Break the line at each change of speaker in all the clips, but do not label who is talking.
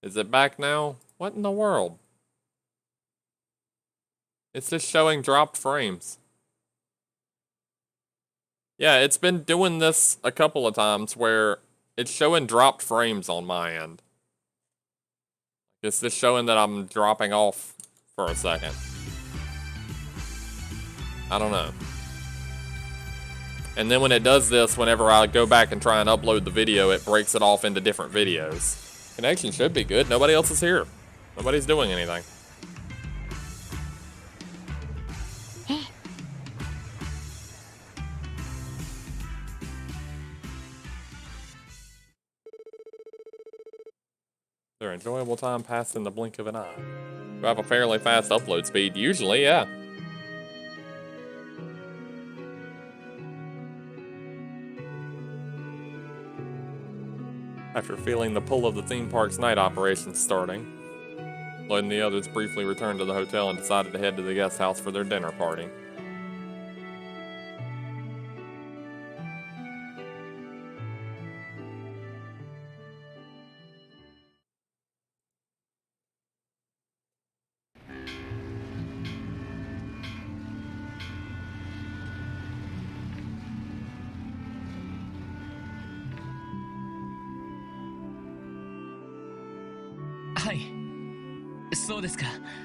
Is it back now? What in the world? It's just showing dropped frames. Yeah, it's been doing this a couple of times where it's showing dropped frames on my end. It's just showing that I'm dropping off for a second. I don't know. And then when it does this, whenever I go back and try and upload the video, it breaks it off into different videos. Connection should be good. Nobody else is here. Nobody's doing anything. They're enjoyable time passed in the blink of an eye. Do I have a fairly fast upload speed? Usually, yeah. After feeling the pull of the theme park's night operations starting, Lloyd and the others briefly returned to the hotel and decided to head to the guest house for their dinner party.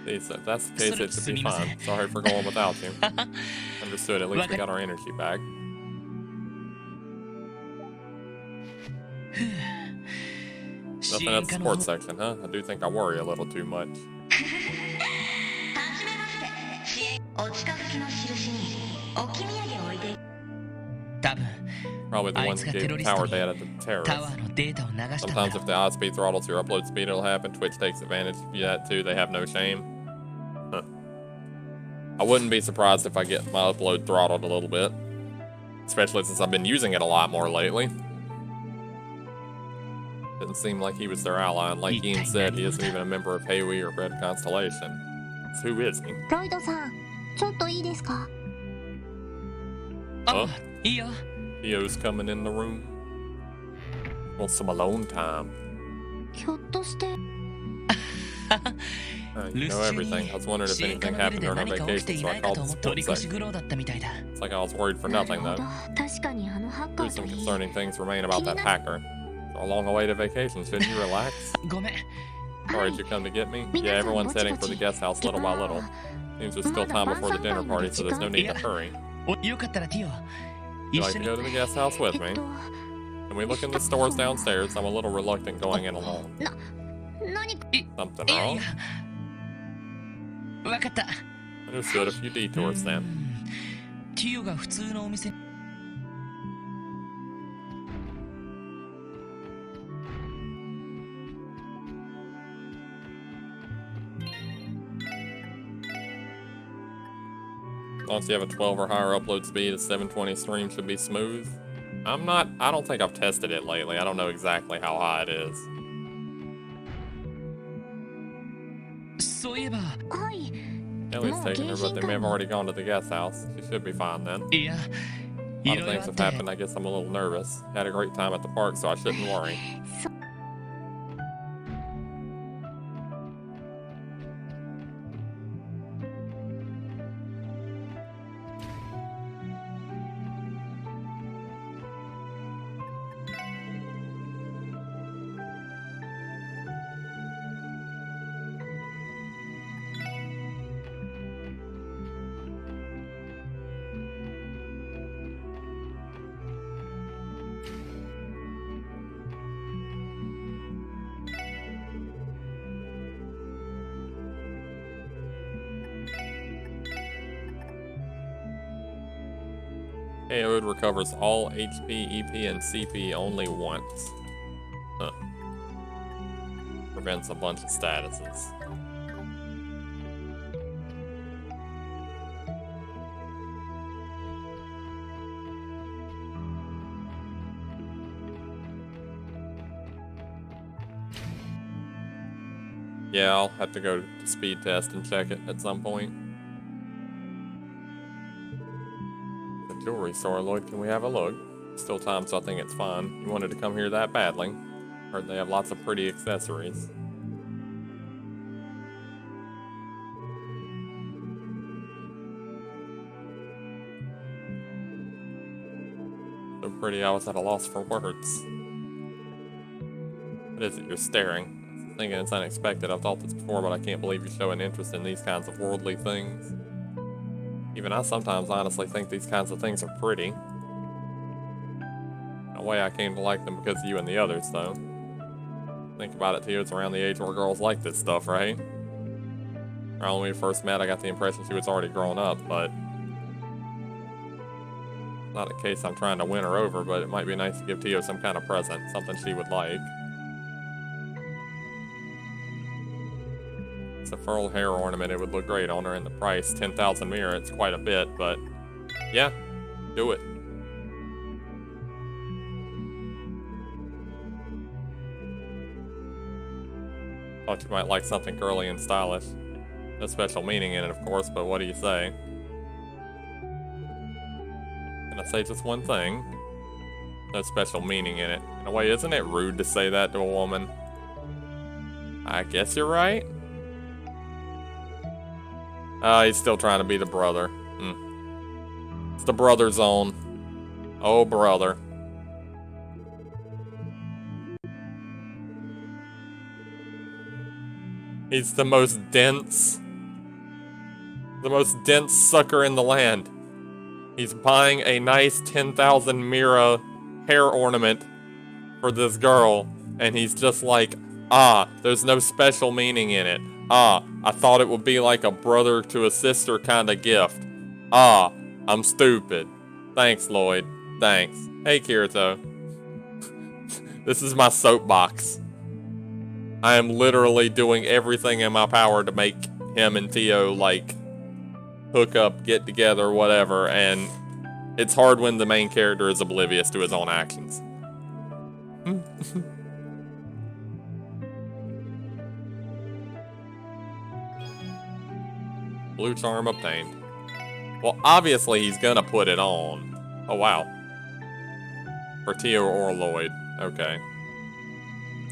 If that's the case, it should be fine. Sorry for going without you. Understood, at least we got our energy back. Nothing at the sports section, huh? I do think I worry a little too much. Probably the ones who gave tower data to terrorists. Sometimes if the odd-speed throttles your upload speed, it'll happen. Twitch takes advantage of that too. They have no shame. Huh. I wouldn't be surprised if I get my upload throttled a little bit. Especially since I've been using it a lot more lately. Didn't seem like he was their ally, and like Ian said, he isn't even a member of Heiwi or Red Constellation. So who is he? Huh? Theo's coming in the room. Want some alone time. You know everything. I was wondering if anything happened during our vacation, so I called the support section. It's like I was worried for nothing, though. Some concerning things remain about that hacker. So long awaited vacation, shouldn't you relax? Sorry, did you come to get me? Yeah, everyone's heading for the guest house little by little. Seems there's still time before the dinner party, so there's no need to hurry. Would you like to go to the guest house with me? Can we look in the stores downstairs? I'm a little reluctant going in alone. Something wrong? Understood, a few detours then. As long as you have a 12 or higher upload speed, a 720 stream should be smooth. I don't think I've tested it lately. I don't know exactly how high it is. Ellie's taking her, but they may have already gone to the guest house. She should be fine then. A lot of things have happened. I guess I'm a little nervous. Had a great time at the park, so I shouldn't worry. KO'd recovers all HP, EP, and CP only once. Huh. Prevents a bunch of statuses. Yeah, I'll have to go to speed test and check it at some point. Jewelry store, Lloyd, can we have a look? Still time, so I think it's fine. You wanted to come here that badly. Heard they have lots of pretty accessories. So pretty, I was at a loss for words. What is it you're staring? I'm thinking it's unexpected. I've thought this before, but I can't believe you show an interest in these kinds of worldly things. Even I sometimes honestly think these kinds of things are pretty. In a way, I came to like them because of you and the others, though. Think about it, too, it's around the age where girls like this stuff, right? Around when we first met, I got the impression she was already grown up, but... not a case I'm trying to win her over, but it might be nice to give Tio some kind of present, something she would like. It's a furled hair ornament, it would look great on her, and the price, 10,000 mira, it's quite a bit, but... yeah, do it. Thought you might like something girly and stylish. No special meaning in it, of course, but what do you say? Can I say just one thing? No special meaning in it. In a way, isn't it rude to say that to a woman? I guess you're right. He's still trying to be the brother. It's the brother zone. Oh, brother. He's the most dense sucker in the land. He's buying a nice 10,000 mira hair ornament for this girl, and he's just like, there's no special meaning in it. I thought it would be like a brother to a sister kind of gift. I'm stupid. Thanks, Lloyd. Thanks. Hey, Kirito. This is my soapbox. I am literally doing everything in my power to make him and Tio, like, hook up, get together, whatever, and it's hard when the main character is oblivious to his own actions. Blue charm obtained. Well, obviously he's gonna put it on. Oh, wow. For Tio or Lloyd. Okay.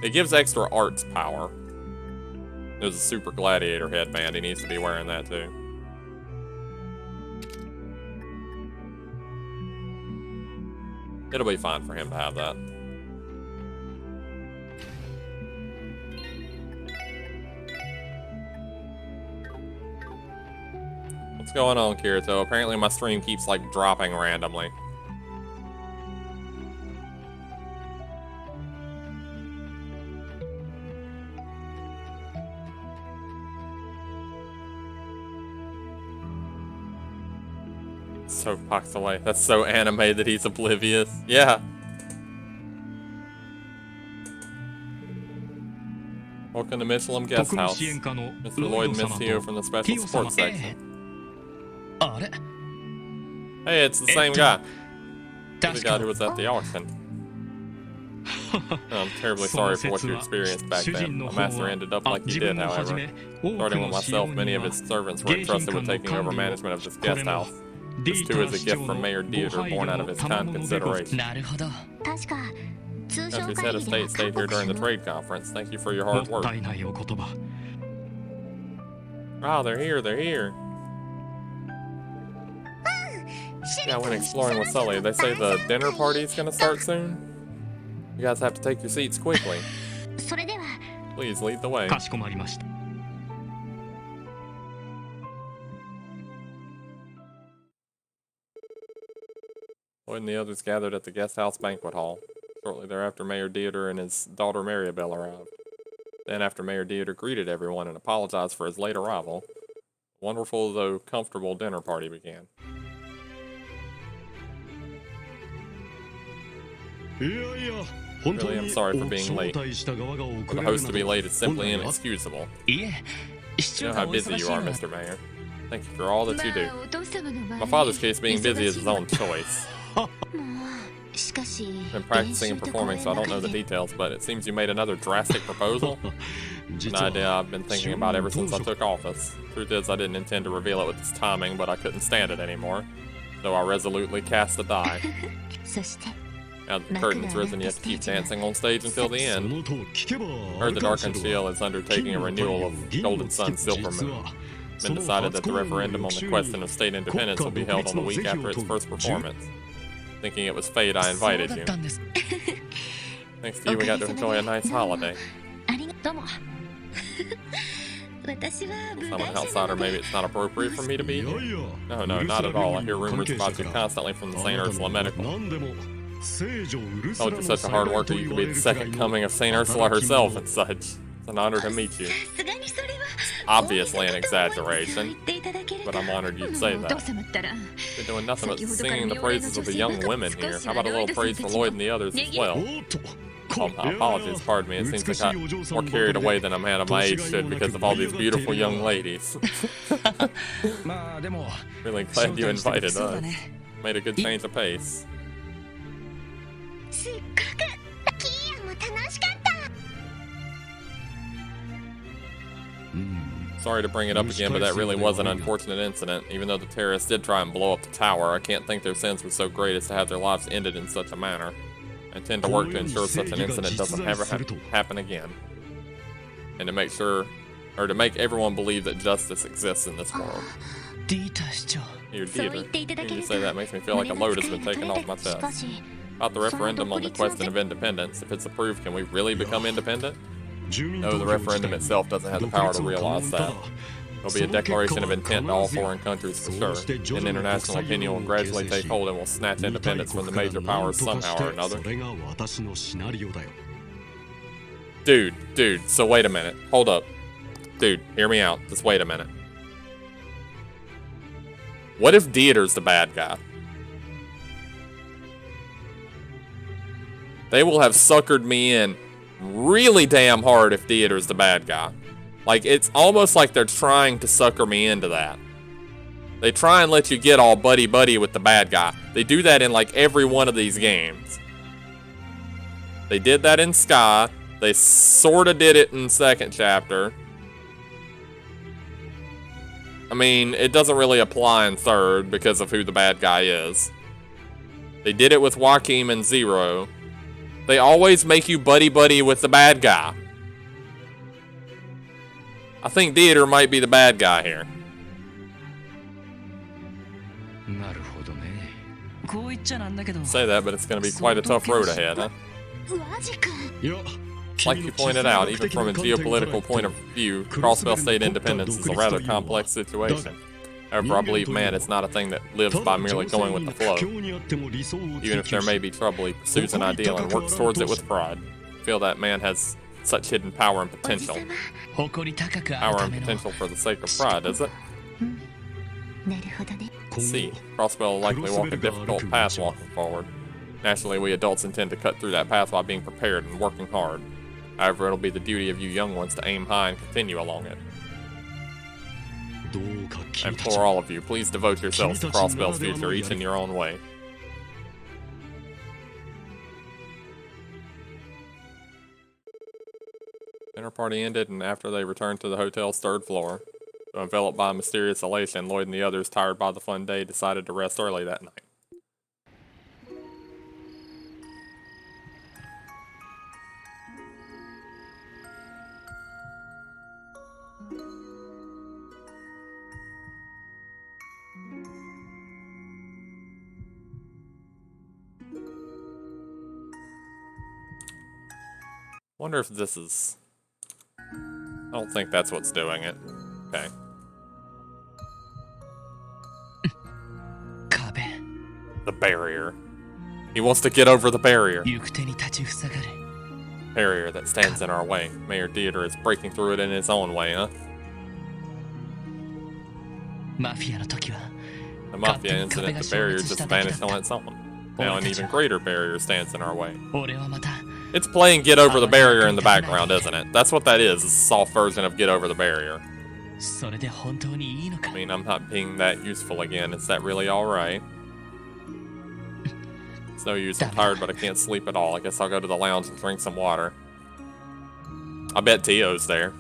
It gives extra arts power. There's a super gladiator headband. He needs to be wearing that too. It'll be fine for him to have that. What's going on, Kirito? Apparently my stream keeps, like, dropping randomly. So box away. That's so anime that he's oblivious. Yeah. Welcome to Michelin Guest House. Mr. Lloyd and Miss Tio from the Special Sports section. Hey, it's the same guy. The guy who was at the auction. I'm terribly sorry for what you experienced back then. My master ended up like he did, however. Starting with myself, many of his servants were entrusted with taking over management of this guest house. This too is a gift from Mayor Dieter, born out of his kind consideration. Country's head of state stayed here during the trade conference. Thank you for your hard work. Oh, they're here, they're here. Yeah, I went exploring with Sully. They say the dinner party's gonna start soon. You guys have to take your seats quickly. Please lead the way. Lloyd and the others gathered at the guest house banquet hall. Shortly thereafter, Mayor Dieter and his daughter Maribel arrived. Then, after Mayor Dieter greeted everyone and apologized for his late arrival, a wonderful though comfortable dinner party began. Really, I'm sorry for being late. For the host to be late is simply inexcusable. You know how busy you are, Mr. Mayor. Thank you for all that you do. My father's case, being busy is his own choice. Been practicing and performing, so I don't know the details, but it seems you made another drastic proposal. An idea I've been thinking about ever since I took office. Truth is, I didn't intend to reveal it with this timing, but I couldn't stand it anymore. So I resolutely cast a die. Now that the curtain's risen, you have to keep dancing on stage until the end. Heard the Darkened Shield is undertaking a renewal of Golden Sun Silver Moon. It's been decided that the referendum on the question of state independence will be held on the week after its first performance. Thinking it was fate I invited you. Thanks to you, we got to enjoy a nice holiday. I'm an outsider, maybe it's not appropriate for me to be here. No, not at all. I hear rumors about you constantly from the St. Ursula Medical. Told you such a hard worker, you could be the second coming of St. Ursula herself and such. It's an honor to meet you. Obviously an exaggeration, but I'm honored you'd say that. You're doing nothing but singing the praises of the young women here. How about a little praise for Lloyd and the others as well? Apologies, pardon me. It seems I got more carried away than a man of my age should because of all these beautiful young ladies. Really glad you invited us. Made a good change of pace. Sorry to bring it up again, but that really was an unfortunate incident. Even though the terrorists did try and blow up the tower, I can't think their sins were so great as to have their lives ended in such a manner. I intend to work to ensure such an incident doesn't ever happen again. And to make everyone believe that justice exists in this world. Here, Dieter, hearing you say that makes me feel like a load has been taken off my chest. About the referendum on the question of independence, if it's approved, can we really become independent? No, the referendum itself doesn't have the power to realize that. There'll be a declaration of intent to all foreign countries for sure. And international opinion will gradually take hold and will snatch independence from the major powers somehow or another. Dude, so wait a minute. Hold up. Dude, hear me out. Just wait a minute. What if Dieter's the bad guy? They will have suckered me in really damn hard if Dieter's the bad guy. Like, it's almost like they're trying to sucker me into that. They try and let you get all buddy-buddy with the bad guy. They do that in, like, every one of these games. They did that in Sky. They sorta did it in second chapter. I mean, it doesn't really apply in third because of who the bad guy is. They did it with Joachim and Zero. They always make you buddy-buddy with the bad guy. I think Dieter might be the bad guy here. Say that, but it's going to be quite a tough road ahead, huh? Like you pointed out, even from a geopolitical point of view, Crossbell State independence is a rather complex situation. However, I believe man is not a thing that lives by merely going with the flow. Even if there may be trouble, he pursues an ideal and works towards it with pride. I feel that man has such hidden power and potential. Power and potential for the sake of pride, is it? See, Crossbell will likely walk a difficult path walking forward. Naturally, we adults intend to cut through that path while being prepared and working hard. However, it'll be the duty of you young ones to aim high and continue along it. I implore all of you, please devote yourselves to Crossbell's future, each in your own way. Dinner party ended, and after they returned to the hotel's third floor, so enveloped by a mysterious elation, Lloyd and the others, tired by the fun day, decided to rest early that night. Wonder if this is... I don't think that's what's doing it. Okay. The barrier. He wants to get over the barrier. Barrier that stands in our way. Mayor Dieter is breaking through it in his own way, huh? The Mafia incident, the barrier just vanished on its own. Now an even greater barrier stands in our way. It's playing Get Over the Barrier in the background, isn't it? That's what that is. It's a soft version of Get Over the Barrier. I mean, I'm not being that useful again. Is that really alright? It's no use. I'm tired, but I can't sleep at all. I guess I'll go to the lounge and drink some water. I bet Tio's there.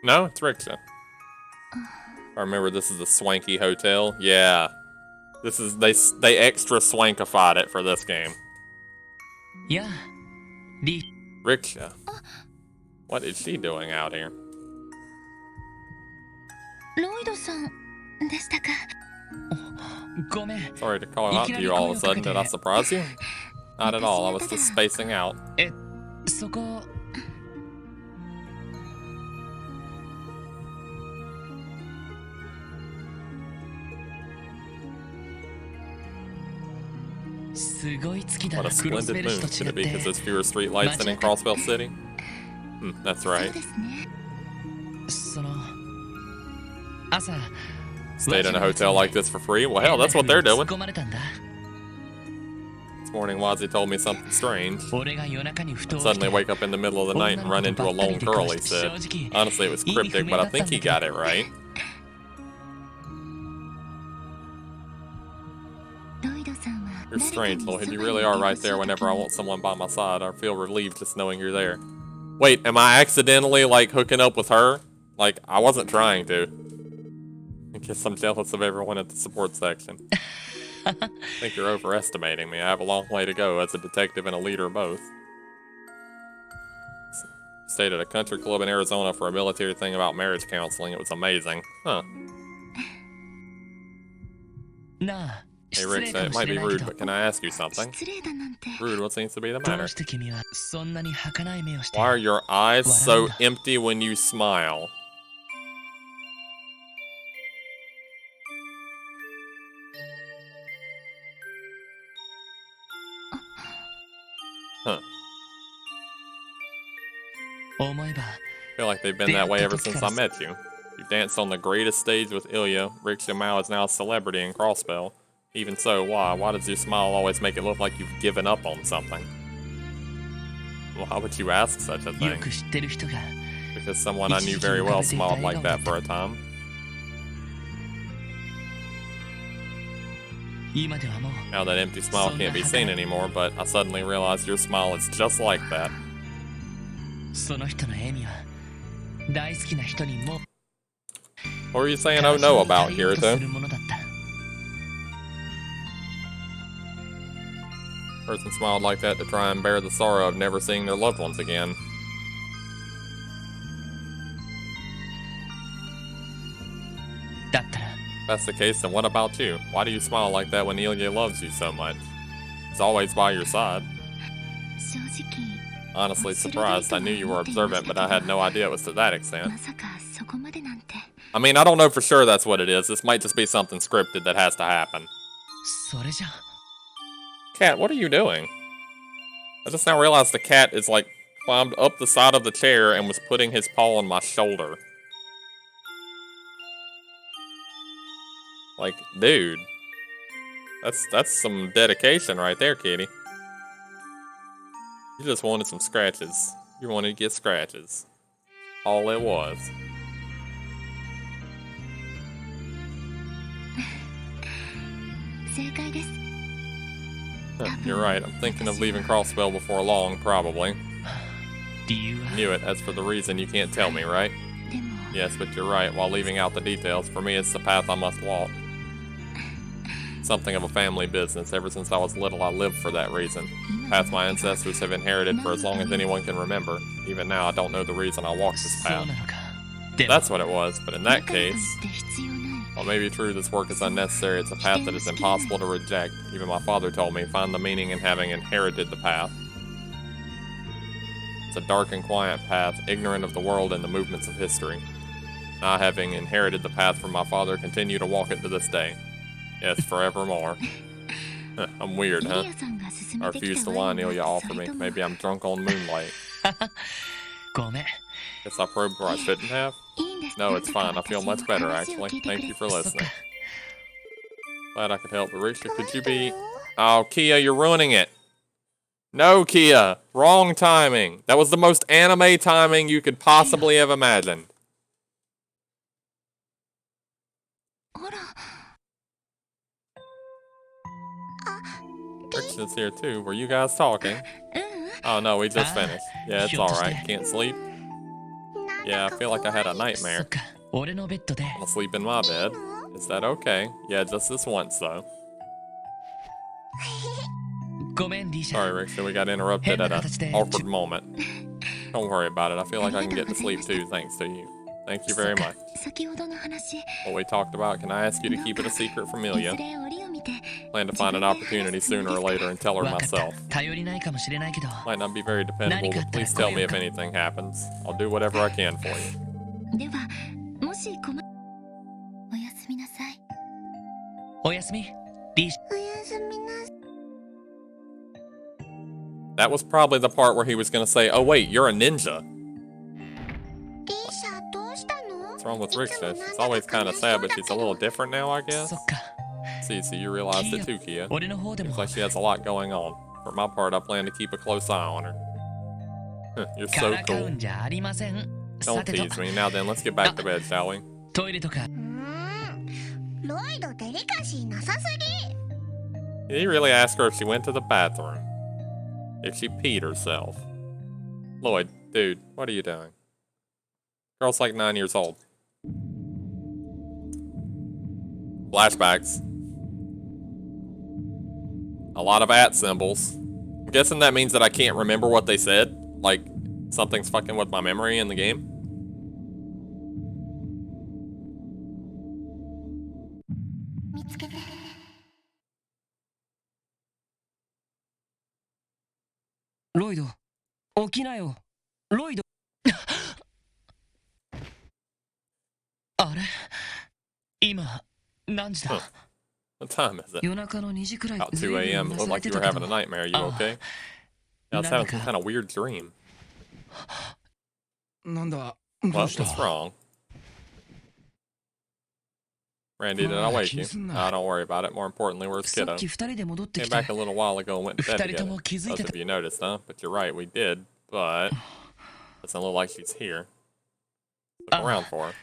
No, it's Riksha. I remember this is a swanky hotel. Yeah. This is they extra swankified it for this game.
Yeah.
Riksha. What is she doing out here? Sorry to call out to you all of a sudden. Did I surprise you? Not at all. I was just spacing out. What a splendid moon. Could it be because there's fewer street lights than in Crossbell City? That's right. Stayed in a hotel like this for free? Well, hell, that's what they're doing. This morning, Wazi told me something strange. I'd suddenly wake up in the middle of the night and run into a lone girl, he said. Honestly, it was cryptic, but I think he got it right. You're strange, Lloyd. You really are right there whenever I want someone by my side. I feel relieved just knowing you're there. Wait, am I accidentally, like, hooking up with her? Like, I wasn't trying to. I guess I'm jealous of everyone at the support section. I think you're overestimating me. I have a long way to go as a detective and a leader both. Stayed at a country club in Arizona for a military thing about marriage counseling. It was amazing. Huh. Hey, Rick, it might be rude, but can I ask you something? Rude, what seems to be the matter? Why are your eyes so empty when you smile? Huh. I feel like they've been that way ever since I met you. You danced on the greatest stage with Ilya. Riksha Mao is now a celebrity in Crossbell. Even so, why? Why does your smile always make it look like you've given up on something? Well, how would you ask such a thing? Because someone I knew very well smiled like that for a time. Now that empty smile can't be seen anymore, but I suddenly realized your smile is just like that. What were you saying oh no about, Kirito? Person smiled like that to try and bear the sorrow of never seeing their loved ones again. If that's the case, then what about you? Why do you smile like that when Ilya loves you so much? He's always by your side. Honestly surprised. I knew you were observant, but I had no idea it was to that extent. I mean, I don't know for sure that's what it is. This might just be something scripted that has to happen. Cat, what are you doing? I just now realized the cat is like climbed up the side of the chair and was putting his paw on my shoulder. Like, dude. That's some dedication right there, kitty. You just wanted some scratches. You wanted to get scratches. All it was. You're right. I'm thinking of leaving Crossbell before long, probably. Knew it. As for the reason, you can't tell me, right? Yes, but you're right. While leaving out the details, for me it's the path I must walk. Something of a family business. Ever since I was little, I lived for that reason. Path my ancestors have inherited for as long as anyone can remember. Even now, I don't know the reason I walked this path. That's what it was, but in that case... While it may be true this work is unnecessary, it's a path that is impossible to reject. Even my father told me, find the meaning in having inherited the path. It's a dark and quiet path, ignorant of the world and the movements of history. I, having inherited the path from my father, continue to walk it to this day. Yes, forevermore. I'm weird, huh? I refuse the wine Ilya offered me. Maybe I'm drunk on moonlight. Guess I probed where I shouldn't have? No, it's fine. I feel much better, actually. Thank you for listening. Glad I could help. Riksha, could you be... Oh, Kia, you're ruining it. No, Kia. Wrong timing. That was the most anime timing you could possibly have imagined. Riksha's here, too. Were you guys talking? Oh, no, we just finished. Yeah, it's alright. Can't sleep? Yeah, I feel like I had a nightmare. I'm gonna sleep in my bed. Is that okay? Yeah, just this once, though. Sorry, Ricksha, we got interrupted at an awkward moment. Don't worry about it. I feel like I can get to sleep too, thanks to you. Thank you very much. What we talked about, can I ask you to keep it a secret from Milia? Plan to find an opportunity sooner or later and tell her myself. Might not be very dependable, but please tell me if anything happens. I'll do whatever I can for you. That was probably the part where he was going to say, oh wait, you're a ninja. What's wrong with Ricksha? She's always kind of sad, but she's a little different now, I guess. See, so you realized it too, Kia. Seems like she has a lot going on. For my part, I plan to keep a close eye on her. You're so cool. Don't tease me. Now then, let's get back to bed, shall we? Did he really ask her if she went to the bathroom? If she peed herself? Lloyd, dude, what are you doing? Girl's like 9 years old. Flashbacks. A lot of @ symbols. I'm guessing that means that I can't remember what they said. Like, something's fucking with my memory in the game.
Lloyd, 起きなよ。Lloyd。あれ？今、何時だ？
What time is it?
夜中の2時くらい。
About 2 a.m. Looked like you were having a nightmare. You okay? Yeah, I was having some kind of weird dream. What? What's wrong? Randy, did I wake you? Nah, don't worry about it. More importantly, where's Kiddo? Came back a little while ago and went to bed together. Those of you noticed, huh? But you're right, we did. But doesn't look like she's here. Look around for her.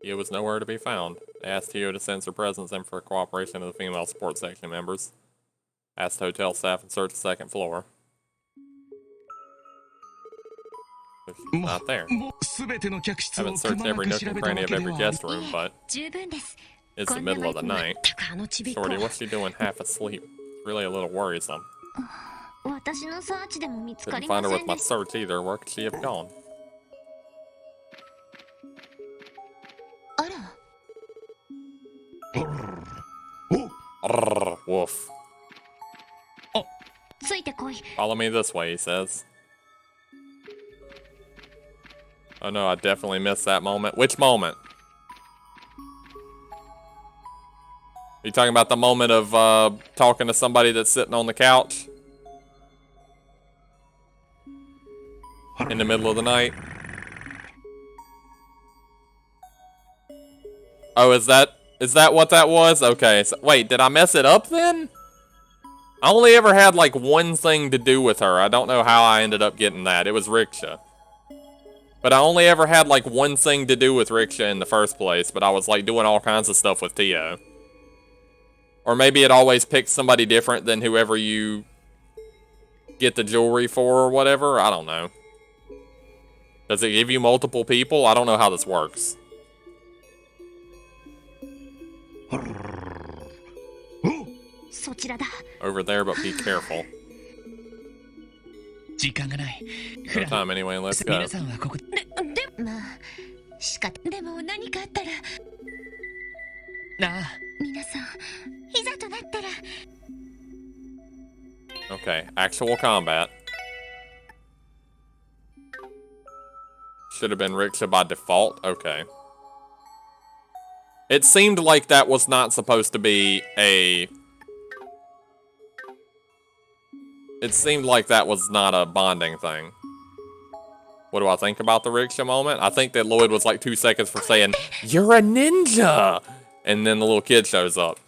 Tia was nowhere to be found. They asked Tio to sense her presence in for cooperation of the female support section members. Asked hotel staff and searched the second floor. But she's not there. Haven't searched every nook and cranny of every guest room, but it's the middle of the night. Shorty, what's she doing half asleep? It's really a little worrisome. Couldn't find her with my search either. Where could she have gone? Woof. Follow me this way, he says. Oh no, I definitely missed that moment. Which moment? Are you talking about the moment of talking to somebody that's sitting on the couch? In the middle of the night? Oh, is that what that was? Okay, so, wait, did I mess it up then? I only ever had like one thing to do with her. I don't know how I ended up getting that. It was Ricksha. But I only ever had like one thing to do with Ricksha in the first place, but I was like doing all kinds of stuff with Tio. Or maybe it always picks somebody different than whoever you get the jewelry for or whatever. I don't know. Does it give you multiple people? I don't know how this works. Over there, but be careful. No time anyway, let's go. Okay, actual combat. Should have been Ricksha by default? Okay. It seemed like that was not supposed to be a... It seemed like that was not a bonding thing. What do I think about the Ricksha moment? I think that Lloyd was like 2 seconds for saying, "You're a ninja!" And then the little kid shows up.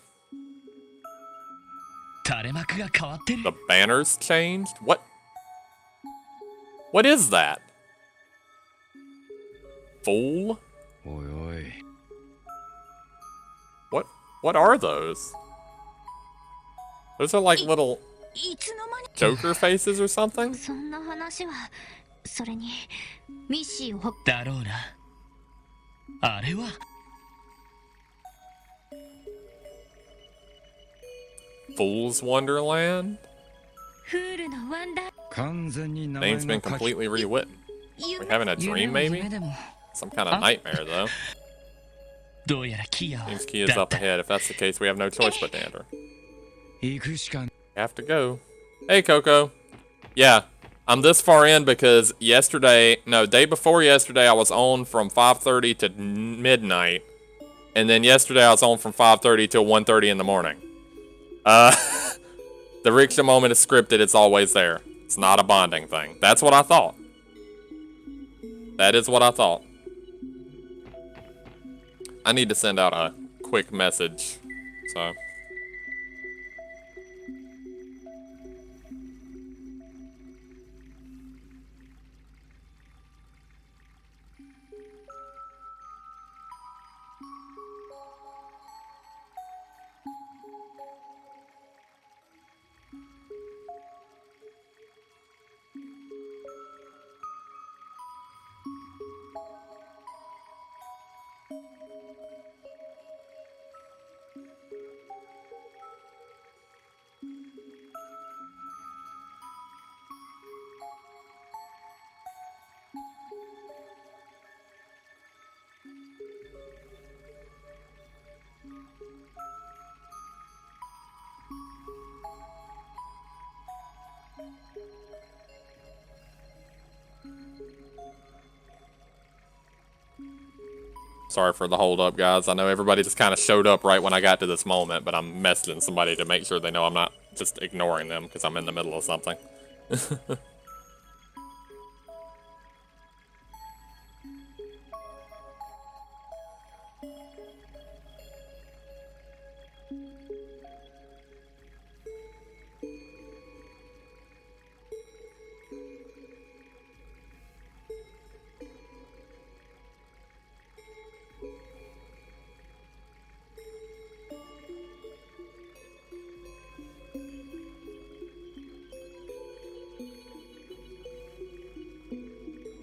The banners changed? What? What is that? Fool? What are those? Those are like little Joker faces or something? Fool's Wonderland? Name's been completely rewritten. We having a dream, maybe? Some kind of nightmare, though. Seems Kia's up ahead. If that's the case, we have no choice but to enter. Have to go. Hey, Coco. Yeah, I'm this far in because day before yesterday, I was on from 5:30 to midnight. And then yesterday, I was on from 5:30 till 1:30 in the morning. The rickshaw moment is scripted. It's always there. It's not a bonding thing. That's what I thought. That is what I thought. I need to send out a quick message, so. Sorry for the hold up, guys. I know everybody just kind of showed up right when I got to this moment, but I'm messaging somebody to make sure they know I'm not just ignoring them because I'm in the middle of something.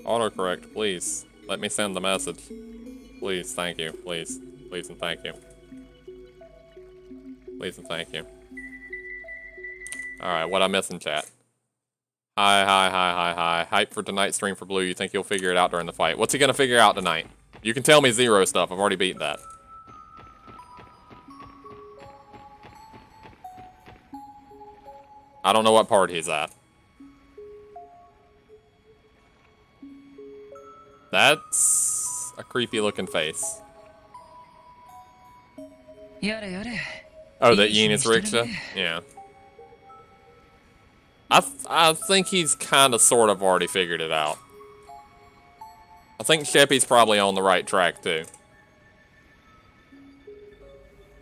Autocorrect, please. Let me send the message. Please, thank you. Please. Please and thank you. Please and thank you. Alright, what I miss in chat? Hi. Hype for tonight's stream for Blue. You think he'll figure it out during the fight? What's he gonna figure out tonight? You can tell me zero stuff. I've already beat that. I don't know what part he's at. That's a creepy looking face. Oh, that Yina's rickshaw? Yeah. I think he's kind of sort of already figured it out. I think Sheppy's probably on the right track too.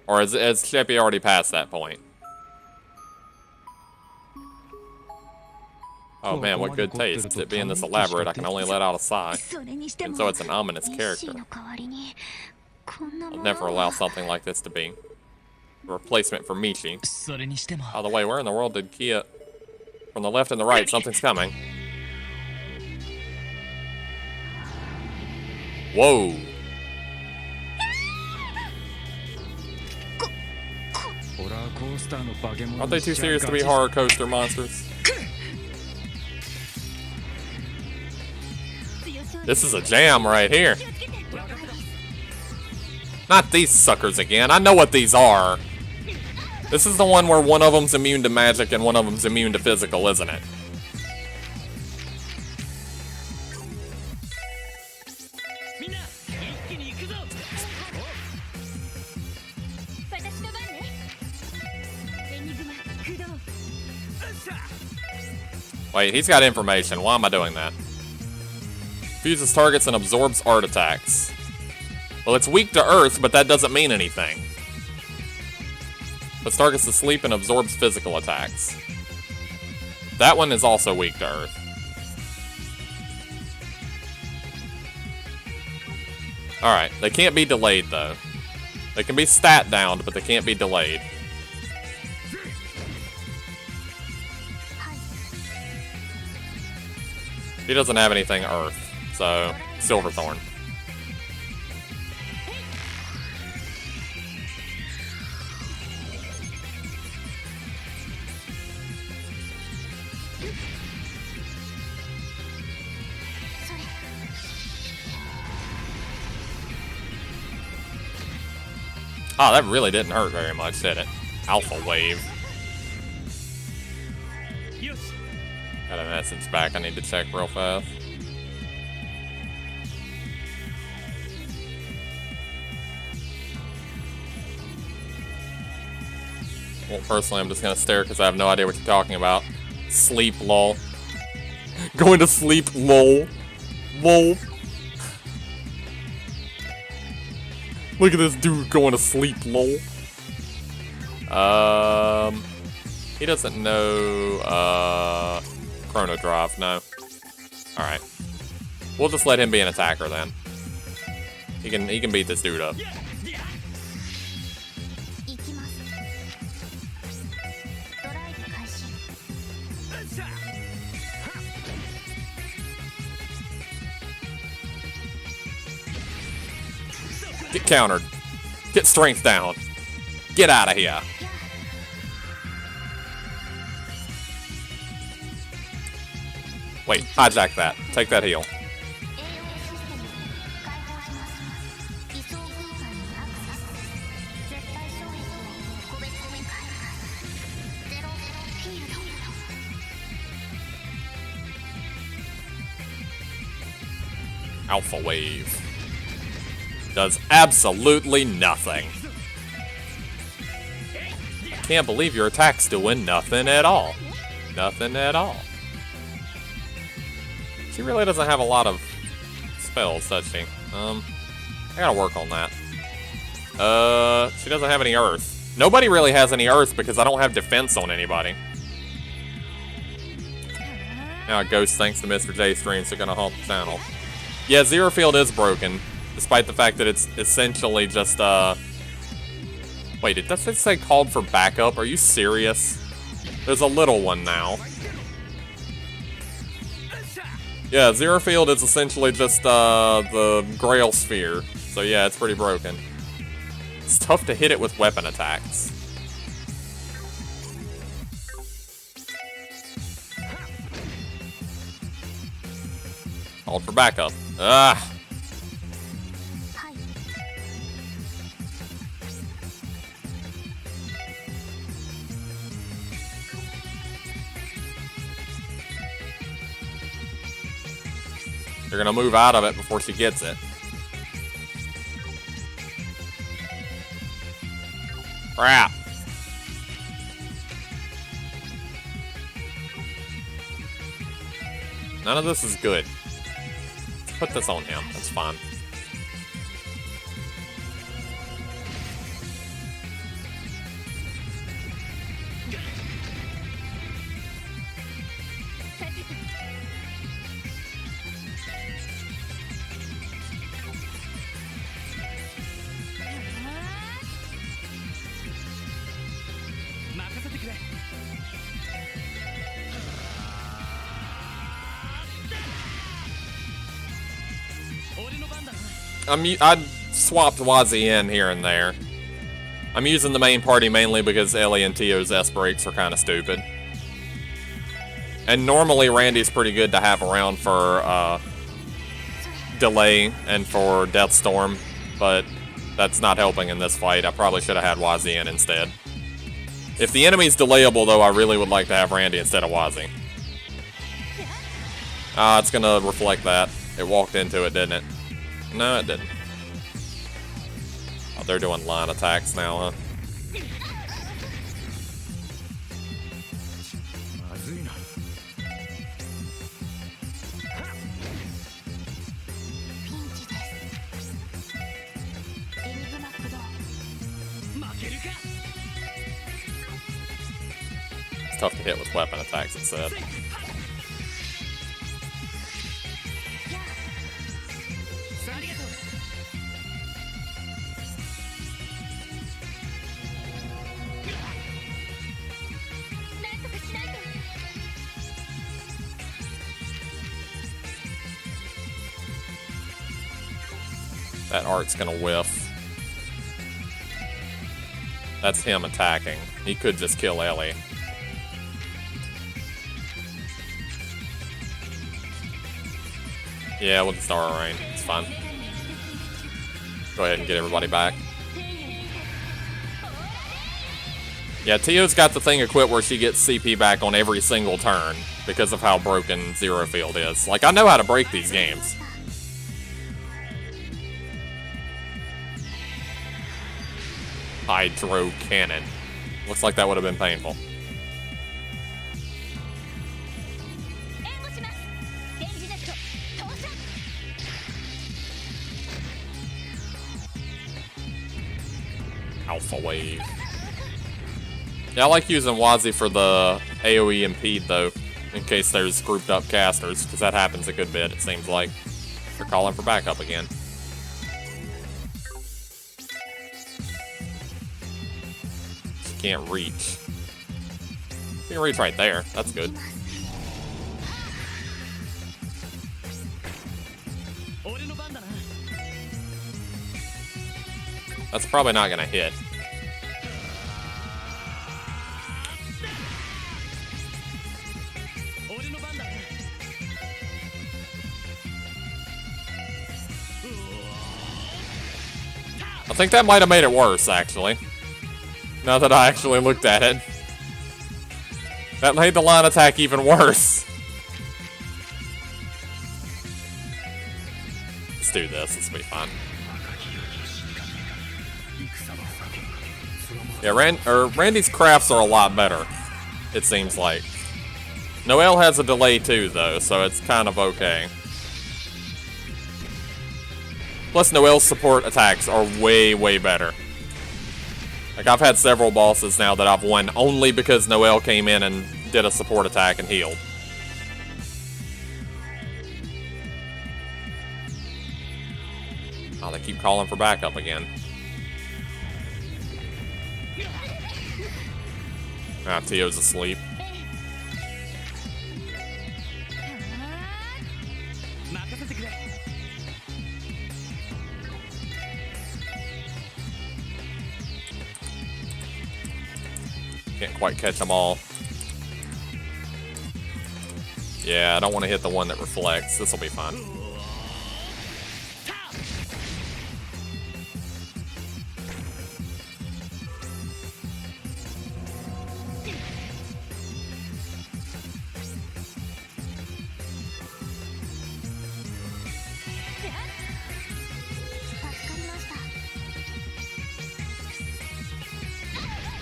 Or has Sheppy already passed that point? Oh man, what good taste. It being this elaborate, I can only let out a sigh. And so it's an ominous character. I'll never allow something like this to be a replacement for Michi. By the way, where in the world did Kia... From the left and the right, something's coming. Whoa! Aren't they too serious to be horror coaster monsters? This is a jam right here. Not these suckers again. I know what these are. This is the one where one of them's immune to magic and one of them's immune to physical, isn't it? Wait, he's got information. Why am I doing that? Fuses targets and absorbs art attacks. Well, it's weak to earth, but that doesn't mean anything. Puts targets to sleep and absorbs physical attacks. That one is also weak to earth. Alright, they can't be delayed though. They can be stat downed, but they can't be delayed. He doesn't have anything earth, so Silverthorn. Oh, that really didn't hurt very much, did it? Alpha Wave. Got an essence back I need to check real fast. Well, personally, I'm just gonna stare because I have no idea what you're talking about. Sleep, lol. Going to sleep, lol. Lol. Look at this dude going to sleep, lol. He doesn't know, Chrono Drive, no. Alright. We'll just let him be an attacker then. He can beat this dude up. Get countered. Get strength down. Get out of here. Wait, hijack that. Take that heal. Alpha Wave. Does absolutely nothing. Can't believe your attack's doing nothing at all. Nothing at all. She really doesn't have a lot of spells, does she? I gotta work on that. She doesn't have any earth. Nobody really has any earth because I don't have defense on anybody. Now Ghost, thanks to Mr. J streams, are gonna haunt the channel. Yeah, Zero Field is broken, despite the fact that it's essentially just, Wait, it doesn't say called for backup. Are you serious? There's a little one now. Yeah, Zero Field is essentially just, the Grail Sphere. So yeah, it's pretty broken. It's tough to hit it with weapon attacks. Called for backup. Ah! You're gonna move out of it before she gets it. Crap. None of this is good. Let's put this on him. That's fine. I swapped Wazi in here and there. I'm using the main party mainly because Ellie and Tio's S breaks are kind of stupid. And normally Randy's pretty good to have around for delay and for Deathstorm, but that's not helping in this fight. I probably should have had Wazi in instead. If the enemy's delayable though, I really would like to have Randy instead of Wazi. It's gonna reflect that. It walked into it, didn't it? No, it didn't. Oh, they're doing line attacks now, huh? It's tough to hit with weapon attacks, it said. That art's gonna whiff. That's him attacking. He could just kill Ellie. Yeah, we'll just Aura Rain. It's fine. Go ahead and get everybody back. Yeah, Tio's got the thing equipped where she gets CP back on every single turn because of how broken Zero Field is. Like, I know how to break these games. Hydro Cannon. Looks like that would have been painful. Alpha Wave. Yeah, I like using Wazi for the AoE impede, though, in case there's grouped up casters, because that happens a good bit, it seems like. They're calling for backup again. She can't reach. She can reach right there. That's good. That's probably not gonna hit. I think that might have made it worse, actually. Now that I actually looked at it. That made the line attack even worse. Let's do this. This will be fun. Yeah, Randy's crafts are a lot better, it seems like. Noelle has a delay too, though, so it's kind of okay. Plus, Noelle's support attacks are way, way better. Like, I've had several bosses now that I've won only because Noelle came in and did a support attack and healed. Oh, they keep calling for backup again. Ah, Tio's asleep. Can't quite catch them all. Yeah, I don't want to hit the one that reflects. This will be fun.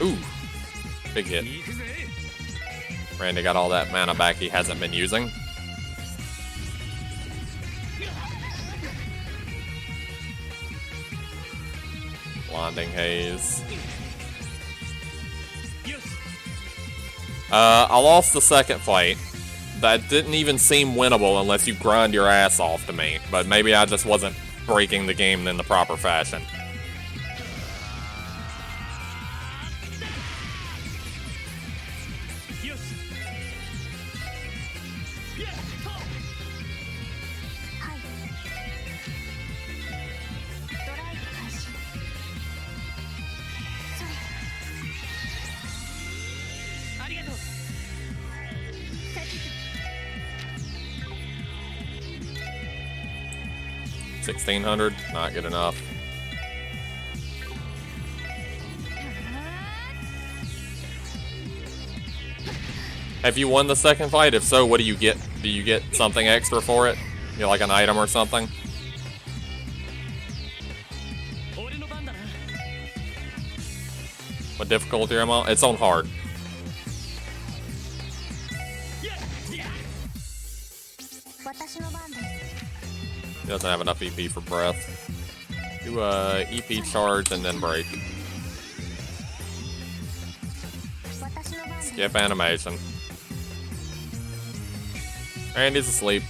Ooh. Big hit. Randy got all that mana back he hasn't been using. Blinding Haze. I lost the second fight. That didn't even seem winnable unless you grind your ass off to me. But maybe I just wasn't breaking the game in the proper fashion. $1,600, not good enough. Have you won the second fight? If so, what do you get? Do you get something extra for it? You know, like an item or something? What difficulty am I on? It's on hard. He doesn't have enough EP for breath. Do EP charge and then break. Skip animation. Randy's asleep.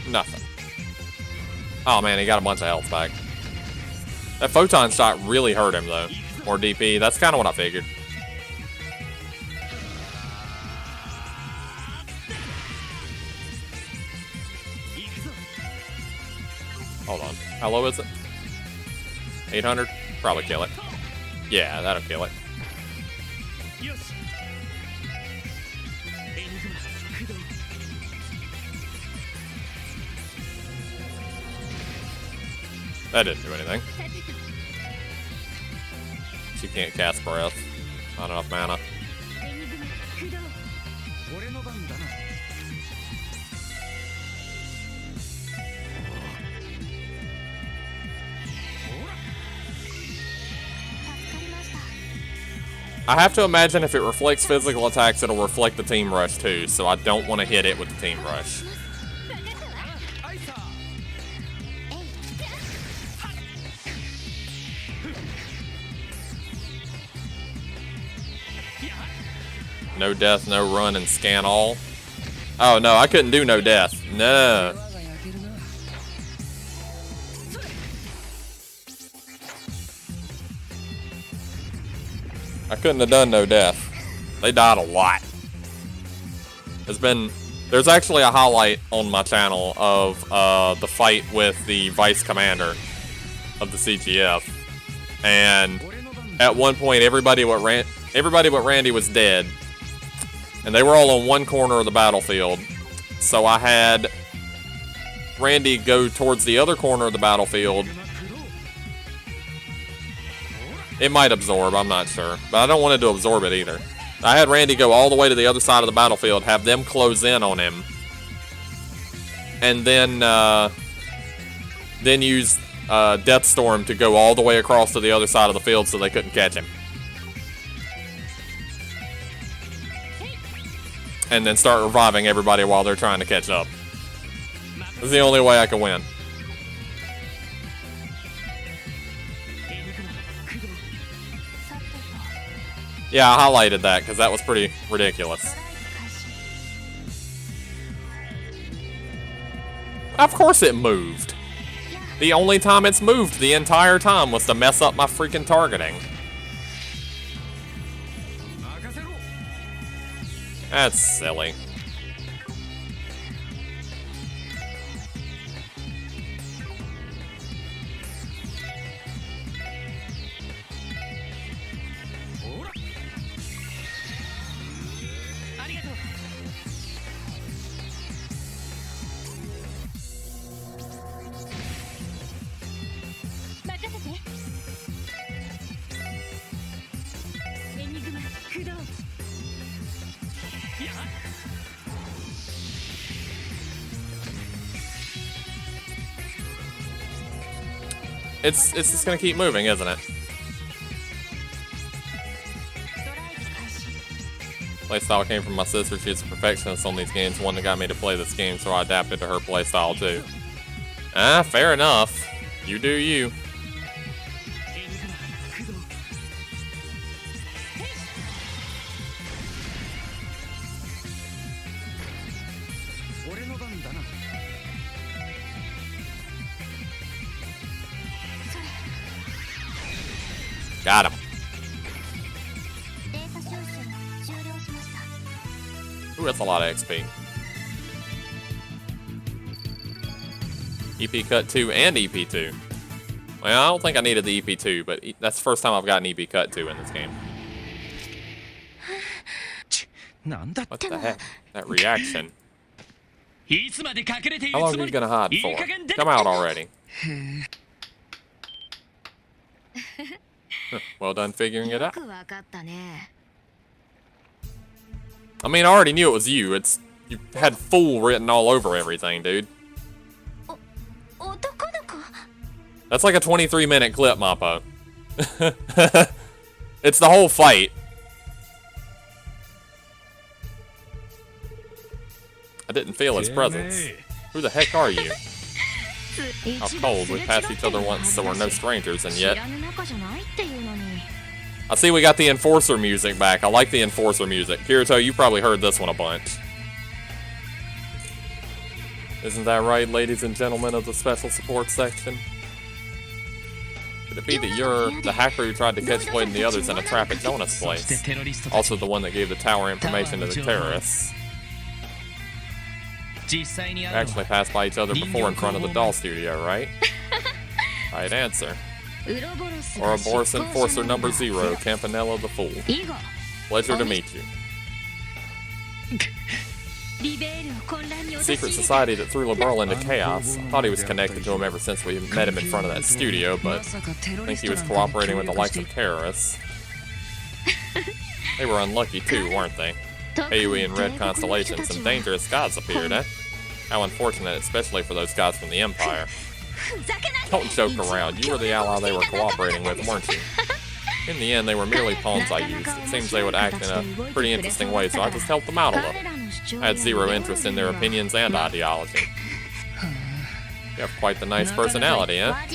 Nothing. Oh man, he got a bunch of health back. That photon shot really hurt him though. More DP, that's kind of what I figured. Hold on. How low is it? 800? Probably kill it. Yeah, that'll kill it. That didn't do anything. She can't cast breath. Not enough mana. I have to imagine if it reflects physical attacks, it'll reflect the Team Rush too, so I don't want to hit it with the Team Rush. No death, no run, and scan all. Oh no, I couldn't do no death. No. I couldn't have done no death. They died a lot. There's actually a highlight on my channel of the fight with the vice commander of the CGF, and at one point everybody but Randy was dead, and they were all on one corner of the battlefield. So I had Randy go towards the other corner of the battlefield. It might absorb, I'm not sure. But I don't want it to absorb it either. I had Randy go all the way to the other side of the battlefield, have them close in on him, and then use Deathstorm to go all the way across to the other side of the field so they couldn't catch him. And then start reviving everybody while they're trying to catch up. This is the only way I can win. Yeah, I highlighted that because that was pretty ridiculous. Of course it moved. The only time it's moved the entire time was to mess up my freaking targeting. That's silly. It's just gonna keep moving, isn't it? Playstyle came from my sister. She's a perfectionist on these games. One that got me to play this game, so I adapted to her playstyle too. Ah, fair enough. You do you. Got him. Ooh, that's a lot of XP. EP Cut 2 and EP 2. Well, I don't think I needed the EP 2, but that's the first time I've gotten EP Cut 2 in this game. What the heck? That reaction. How long are you gonna hide for? Come out already. Well done figuring it out. I mean, I already knew it was you. You had fool written all over everything, dude. That's like a 23-minute clip, Mappo. It's the whole fight. I didn't feel his presence. Who the heck are you? How cold. We passed each other once, so we're no strangers, and yet... I see we got the Enforcer music back. I like the Enforcer music. Kirito, you probably heard this one a bunch. Isn't that right, ladies and gentlemen of the special support section? Could it be that you're the hacker who tried to catch Lloyd and the others in a trap at Jonas' place? Also the one that gave the tower information to the terrorists. We actually passed by each other before in front of the doll studio, right? Right answer. Ouroboros Enforcer number 0, Campanella the Fool. Pleasure to meet you. Secret society that threw LeBurl into chaos. I thought he was connected to him ever since we met him in front of that studio, but I think he was cooperating with the likes of terrorists. They were unlucky too, weren't they? Heiui and Red Constellation, some dangerous gods appeared, eh? How unfortunate, especially for those gods from the Empire. Don't joke around, you were the ally they were cooperating with, weren't you? In the end, they were merely pawns I used. It seems they would act in a pretty interesting way, so I just helped them out a little. I had zero interest in their opinions and ideology. You have quite the nice personality, eh? I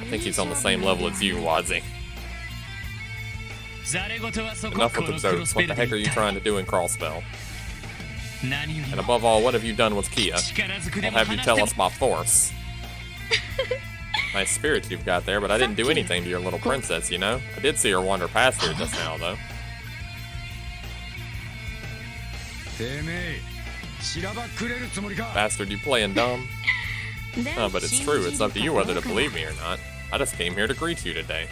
think he's on the same level as you, Wadzi. Enough with the jokes. What the heck are you trying to do in Crawlspell? And above all, what have you done with Kia? I'll have you tell us by force. Nice spirits you've got there, but I didn't do anything to your little princess, you know? I did see her wander past here just now, though. Bastard, you playing dumb? Oh, but it's true. It's up to you whether to believe me or not. I just came here to greet you today.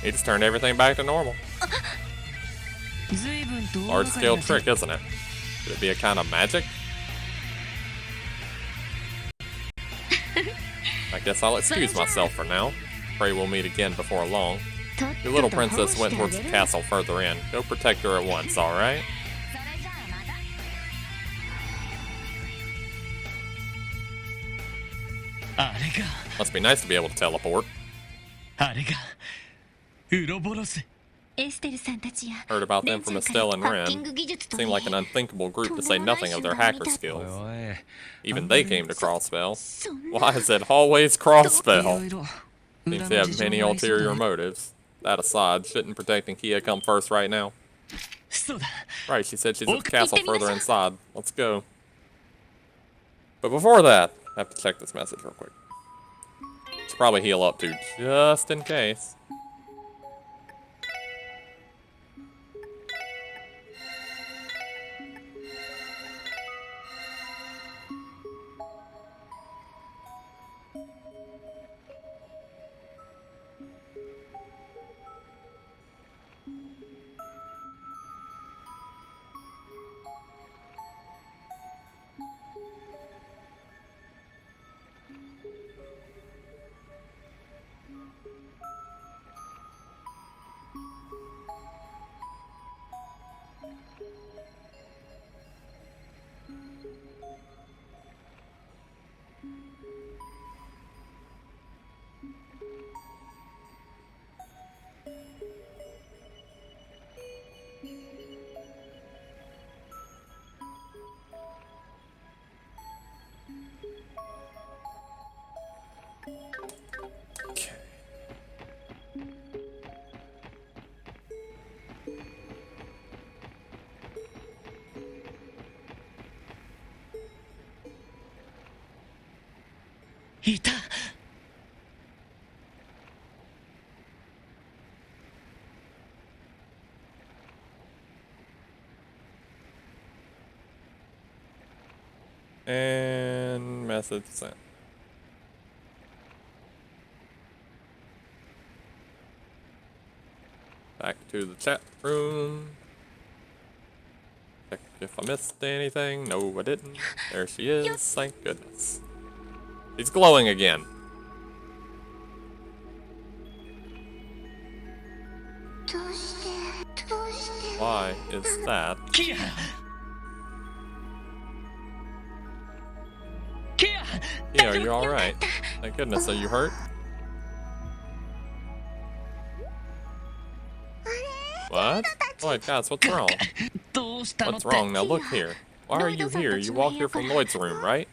He just turned everything back to normal. Large-scale trick, isn't it? Could it be a kind of magic? I guess I'll excuse myself for now. Pray we'll meet again before long. Your little princess went towards the castle further in. Go protect her at once, alright? Must be nice to be able to teleport. Heard about them from Estelle and Ren. Seemed like an unthinkable group to say nothing of their hacker skills. Even they came to Crawlspell. Why is it always Crawlspell? Seems they have many ulterior motives. That aside, shouldn't protecting Kia come first right now? Right, she said she's at the castle further inside. Let's go. But before that, I have to check this message real quick. Should probably heal up too, just in case. And message sent. Back to the chat room. Check if I missed anything. No, I didn't. There she is. Thank goodness. He's glowing again. Why is that? Yeah, are you alright? Thank goodness, are you hurt? What? Oh my gosh, what's wrong? What's wrong? Now look here. Why are you here? You walked here from Lloyd's room, right?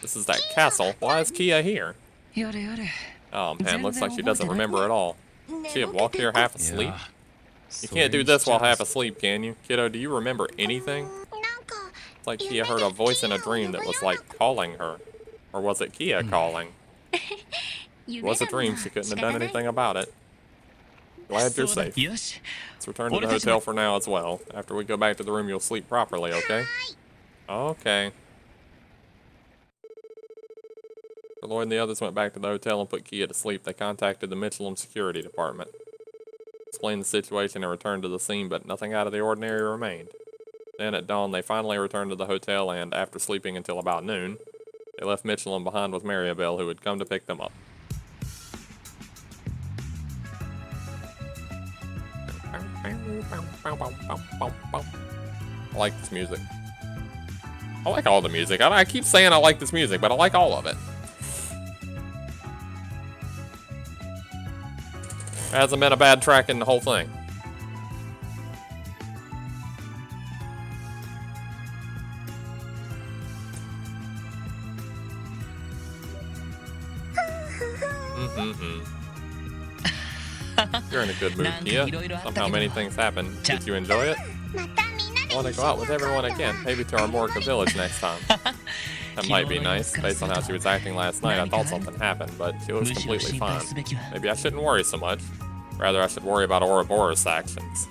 This is that castle. Why is Kia here? Oh man, looks like she doesn't remember at all. She have walked here half asleep? You can't do this while half asleep, can you? Kiddo, do you remember anything? It's like Kia heard a voice in a dream that was like calling her. Or was it Kia calling? It was a dream, she couldn't have done anything about it. Glad you're safe. Let's return to the hotel for now as well. After we go back to the room, you'll sleep properly, okay? Okay. Lloyd and the others went back to the hotel and put Kia to sleep. They contacted the Michelin security department, explained the situation, and returned to the scene, but nothing out of the ordinary remained. Then at dawn, they finally returned to the hotel, and after sleeping until about noon, they left Michelin behind with Maribel, who had come to pick them up. I like this music. I like all the music. I keep saying I like this music, but I like all of it. There hasn't been a bad track in the whole thing. You're in a good mood, Kia. Somehow many things happened. Did you enjoy it? I want to go out with everyone again, maybe to our Morika village next time. That might be nice. Based on how she was acting last night, I thought something happened, but she looks completely fine. Maybe I shouldn't worry so much. Rather, I should worry about Ouroboros' actions.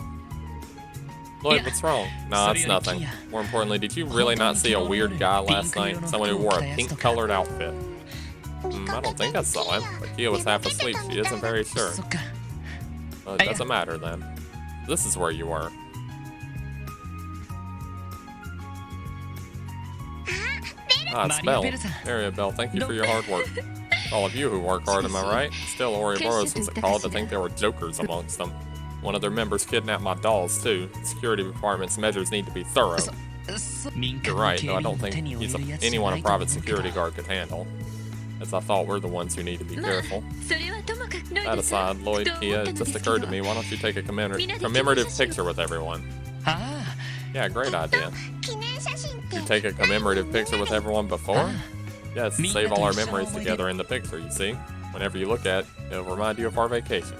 Lloyd, what's wrong? Nah, it's nothing. More importantly, did you really not see a weird guy last night? Someone who wore a pink-colored outfit. I don't think I saw him, but Kia was half asleep. She isn't very sure. Well, it doesn't matter then. This is where you were. Ah, it's Belle. Maribel, thank you for your hard work. All of you who work hard, am I right? Still, Ouroboros was called to think there were jokers amongst them. One of their members kidnapped my dolls, too. Security department's measures need to be thorough. You're right, though I don't think anyone a private security guard could handle. As I thought, we're the ones who need to be careful. That aside, Lloyd, Kia, it just occurred to me, why don't you take a commemorative picture with everyone? Yeah, great idea. You take a commemorative picture with everyone before? Yes, save all our memories together in the picture, you see? Whenever you look at it, it'll remind you of our vacation.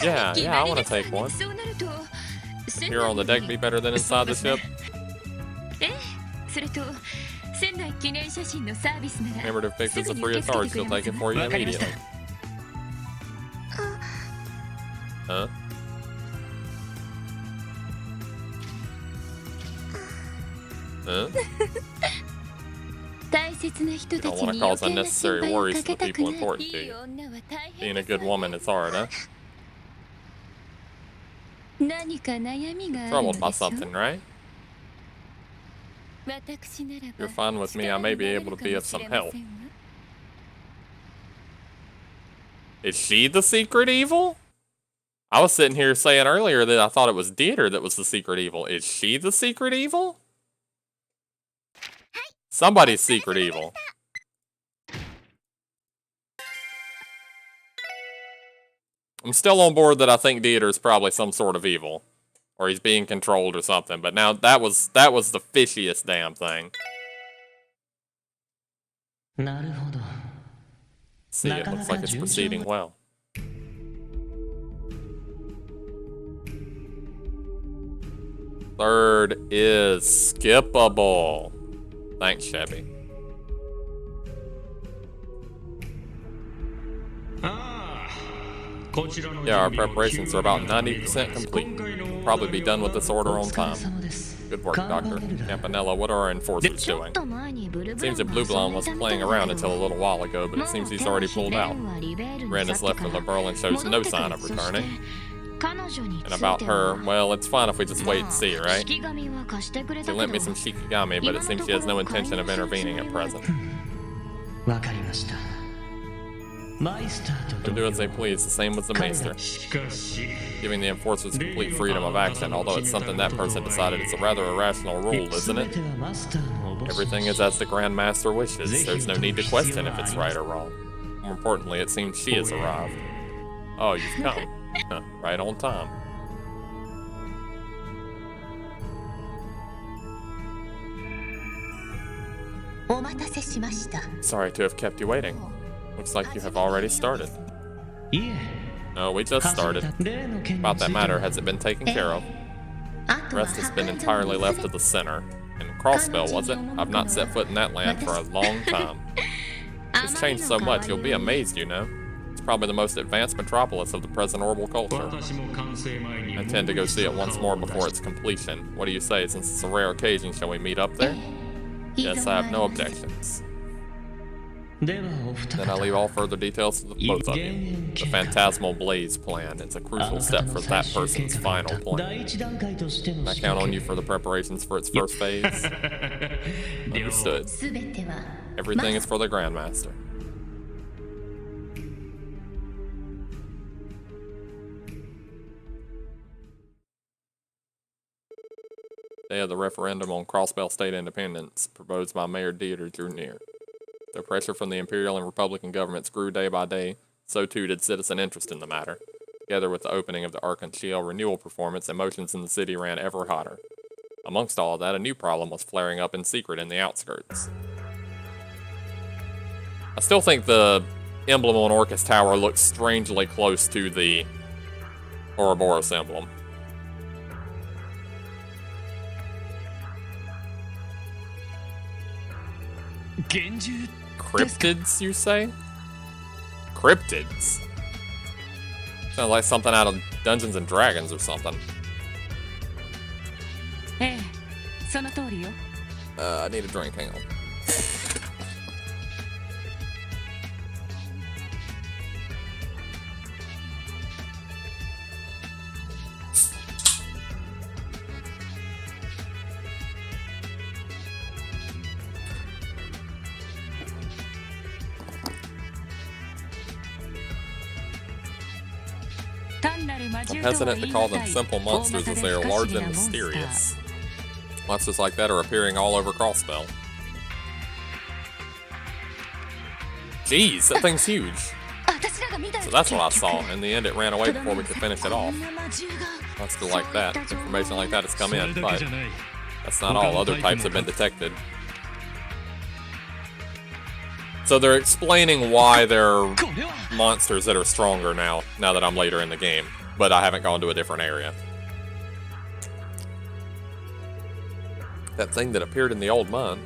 Yeah, I want to take one. Here on the deck be better than inside the ship? Commemorative pictures are free of charge, she'll take it for you immediately. Huh? Huh? You don't want to cause unnecessary worries to the people important to you. Being a good woman is hard, huh? Troubled by something, right? You're fine with me, I may be able to be of some help. Is she the secret evil? I was sitting here saying earlier that I thought it was Dieter that was the secret evil. Is she the secret evil? Somebody's secret evil. I'm still on board that I think Dieter is probably some sort of evil. Or he's being controlled or something. But now that was the fishiest damn thing. See, it looks like it's proceeding well. Third is skippable. Thanks, Chevy. Yeah, our preparations are about 90% complete. We'll probably be done with this order on time. Good work, Doctor. Campanella, what are our enforcers doing? It seems that Blue Blonde was playing around until a little while ago, but it seems he's already pulled out. Ren has left for the Berlin and shows no sign of returning. And about her, well, it's fine if we just wait and see, right? She lent me some Shikigami, but it seems she has no intention of intervening at present. They do as they please, the same with the Maester. Giving the enforcers complete freedom of action, although it's something that person decided is a rather irrational rule, isn't it? Everything is as the Grand Master wishes. There's no need to question if it's right or wrong. More importantly, it seems she has arrived. Oh, you've come. Right on time. Sorry to have kept you waiting. Looks like you have already started. No, we just started. About that matter, has it been taken care of? The rest has been entirely left to the center. And Crossbell, was it? I've not set foot in that land for a long time. It's changed so much, you'll be amazed, you know. It's probably the most advanced metropolis of the present orbital culture. I intend to go see it once more before its completion. What do you say? Since it's a rare occasion, shall we meet up there? Yes, I have no objections. Then I leave all further details to the both of you. The Phantasmal Blaze plan. It's a crucial step for that person's final plan. I count on you for the preparations for its first phase. Understood. Everything is for the Grandmaster. Day of the referendum on Crossbell State independence, proposed by Mayor Dieter, drew near. The pressure from the Imperial and Republican governments grew day by day, so too did citizen interest in the matter. Together with the opening of the Archangel renewal performance, emotions in the city ran ever hotter. Amongst all of that, a new problem was flaring up in secret in the outskirts. I still think the emblem on Orcus Tower looks strangely close to the Ouroboros emblem. Cryptids, you say? Cryptids? Sounds like something out of Dungeons and Dragons or something. I need a drink, hang on. I'm hesitant to call them simple monsters as they are large and mysterious. Monsters like that are appearing all over Crossbell. Jeez, that thing's huge. So that's what I saw. In the end, it ran away before we could finish it off. Monster like that, information like that has come in, but that's not all. Other types have been detected. So they're explaining why they're monsters that are stronger now that I'm later in the game, but I haven't gone to a different area. That thing that appeared in the old mine.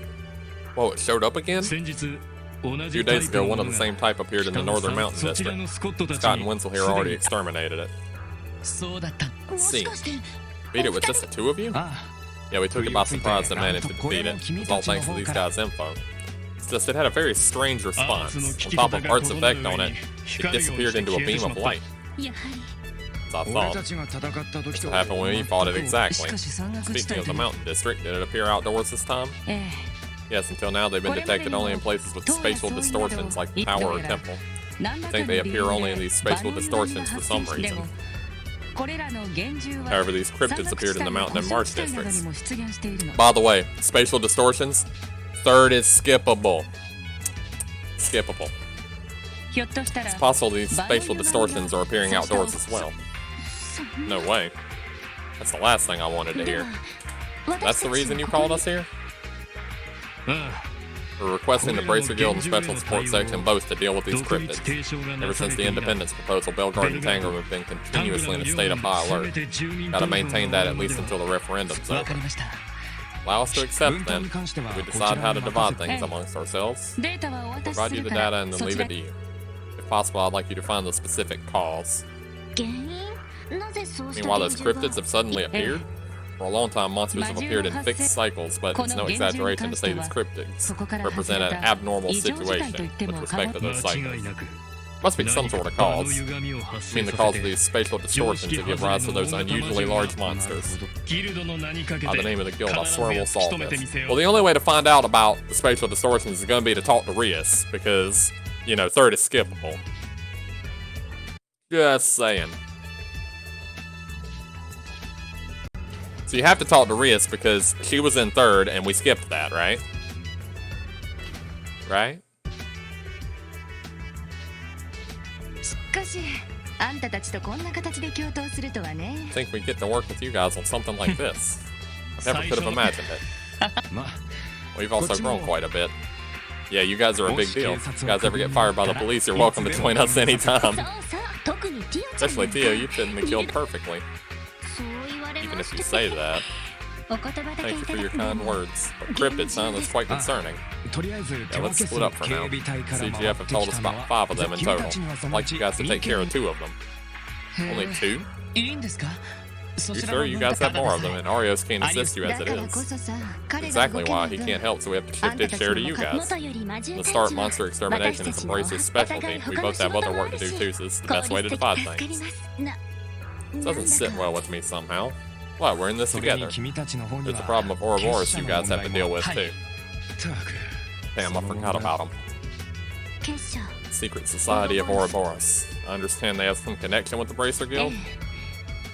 Whoa, it showed up again? A few days ago, one of the same type appeared in the Northern Mountain District. Scott and Wenzel here already exterminated it. Let's see. Beat it with just the two of you? Yeah, we took it by surprise and managed to defeat it. It was all thanks to these guys' info. It's just it had a very strange response. On top of Art's effect on it, it disappeared into a beam of light. As I thought. That's what happened when we fought it exactly. Speaking of the Mountain District, did it appear outdoors this time? Yes, until now they've been detected only in places with spatial distortions like the Tower or Temple. I think they appear only in these spatial distortions for some reason. However, these cryptids appeared in the Mountain and Marsh districts. By the way, spatial distortions, third is skippable. Skippable. It's possible these spatial distortions are appearing outdoors as well. No way. That's the last thing I wanted to hear. That's the reason you called us here? We're requesting the Bracer Guild and Special Support Section both to deal with these cryptids. Ever since the independence proposal, Belgard and Tango have been continuously in a state of high alert. Gotta maintain that at least until the referendum's over. Allow us to accept them. If we decide how to divide things amongst ourselves, we'll provide you the data and then leave it to you. If possible, I'd like you to find the specific cause. Meanwhile, those cryptids have suddenly appeared. For a long time, monsters have appeared in fixed cycles, but it's no exaggeration to say these cryptids represent an abnormal situation with respect to those cycles. Must be some sort of cause. I mean the cause of these spatial distortions that give rise to those unusually large monsters. By the name of the guild, I swear we'll solve this. Well, the only way to find out about the spatial distortions is going to be to talk to Rias, because, you know, third is skippable. Just saying. So you have to talk to Rias because she was in third and we skipped that, right? Right? I think we get to work with you guys on something like this. I never could have imagined it. We've also grown quite a bit. Yeah, you guys are a big deal. If you guys ever get fired by the police, you're welcome to join us anytime. Especially Tio, you fit in the guild perfectly. Even if you say that. Thank you for your kind words. But cryptid sound is quite concerning. Yeah, let's split up for now. CGF have told us about 5 of them in total. I'd like you guys to take care of 2 of them. Only 2? You sure you guys have more of them, and Arios can't assist you as it is. Exactly why he can't help, so we have to shift his share to you guys. The start monster extermination is Embrace's specialty. We both have other work to do too, so this is the best way to divide things. It doesn't sit well with me somehow. What, we're in this together. There's a problem of Ouroboros you guys have to deal with too. Damn, I forgot about them. Secret Society of Ouroboros. I understand they have some connection with the Bracer Guild?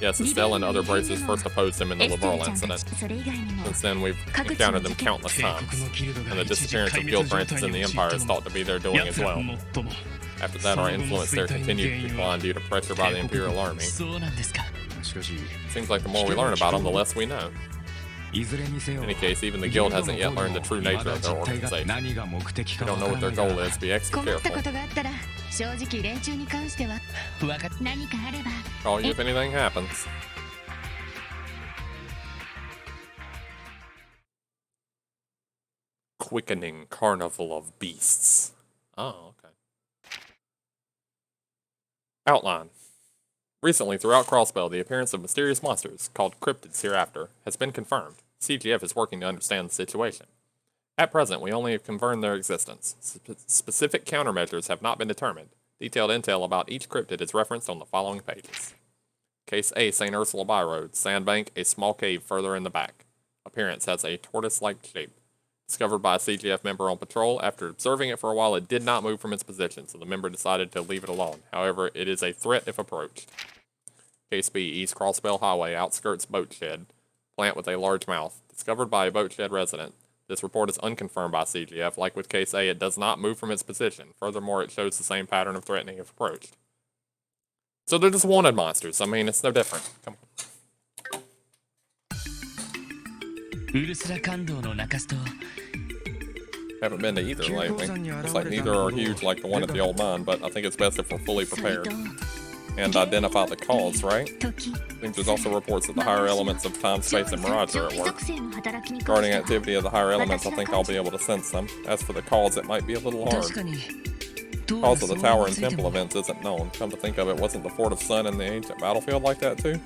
Yes, Estelle and other Bracers first opposed him in the Laurel incident. Since then, we've encountered them countless times, and the disappearance of guild branches in the Empire is thought to be their doing as well. After that, our influence there continued to decline due to pressure by the Imperial Army. Seems like the more we learn about them, the less we know. In any case, even the guild hasn't yet learned the true nature of their organization. We don't know what their goal is, be extra careful. Call you if anything happens. Quickening Carnival of Beasts. Oh, okay. Outline. Recently, throughout Crossbell, the appearance of mysterious monsters, called cryptids hereafter, has been confirmed. CGF is working to understand the situation. At present, we only have confirmed their existence. Specific countermeasures have not been determined. Detailed intel about each cryptid is referenced on the following pages. Case A, St. Ursula by Road. Sandbank, a small cave further in the back. Appearance has a tortoise-like shape. Discovered by a CGF member on patrol. After observing it for a while, it did not move from its position, so the member decided to leave it alone. However, it is a threat if approached. Case B, East Crossbell Highway, outskirts boat shed. Plant with a large mouth. Discovered by a boat shed resident. This report is unconfirmed by CGF. Like with Case A, it does not move from its position. Furthermore, it shows the same pattern of threatening if approached. So they're just wanted monsters. I mean, it's no different. Come on. Haven't been to either lately. Looks like neither are huge like the one at the old mine, but I think it's best if we're fully prepared. And identify the cause, right? I think there's also reports that the higher elements of time, space, and mirage are at work. Regarding activity of the higher elements, I think I'll be able to sense them. As for the cause, it might be a little hard. The cause of the tower and temple events isn't known. Come to think of it, wasn't the Fort of Sun in the ancient battlefield like that too?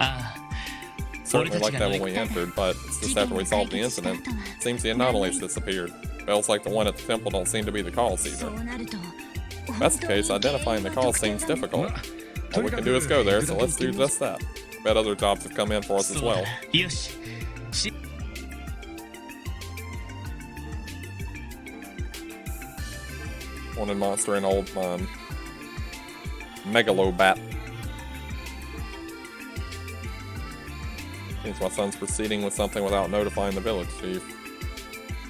Certainly like that when we entered, but it's just after we solved the incident. It seems the anomalies disappeared. Bells like the one at the temple don't seem to be the cause either. If that's the case, identifying the cause seems difficult. All we can do is go there, so let's do just that. I bet other jobs have come in for us as well. Wanted monster in old mine. Megalobat. Seems my son's proceeding with something without notifying the village chief.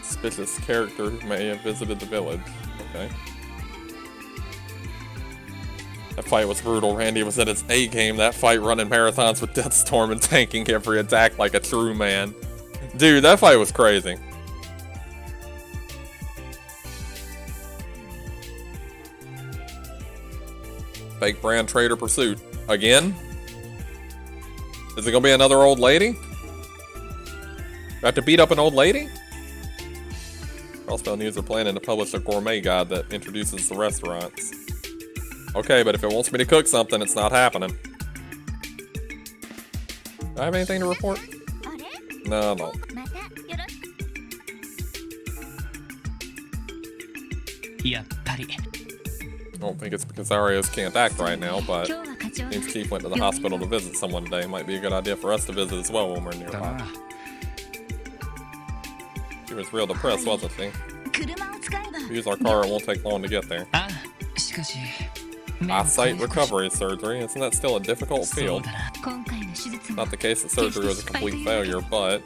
Suspicious character who may have visited the village. Okay. That fight was brutal. Randy was at his A game. That fight running marathons with Deathstorm and tanking every attack like a true man. Dude, that fight was crazy. Fake brand trader pursuit. Again? Is it gonna be another old lady? Do I have to beat up an old lady? Crossbell News are planning to publish a gourmet guide that introduces the restaurants. Okay, but if it wants me to cook something, it's not happening. Do I have anything to report? No, no. I don't think it's because Arios can't act right now, but seems Chief went to the hospital to visit someone today. Might be a good idea for us to visit as well when we're nearby. She was real depressed, wasn't she? If we use our car, it won't take long to get there. Eyesight recovery surgery. Isn't that still a difficult field? Not the case that surgery was a complete failure, but...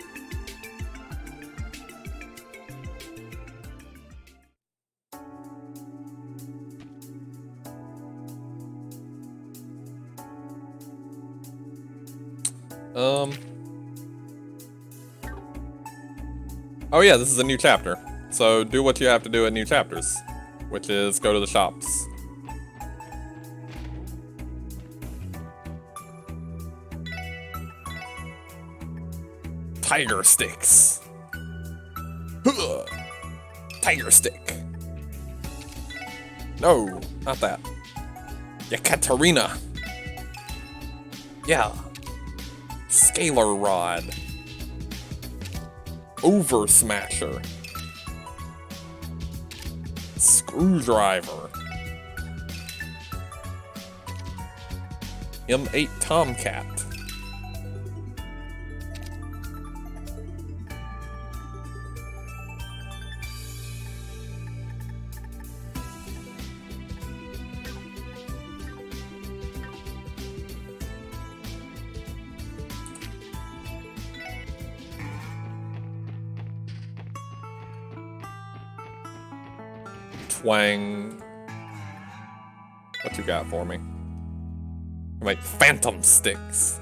Oh yeah, this is a new chapter. So do what you have to do in new chapters, which is go to the shops. Tiger sticks. Huh. Tiger stick. No, not that. Yekaterina. Yeah. Scalar rod. Over smasher. Screwdriver. M8 Tomcat. Twang. What you got for me? Like phantom sticks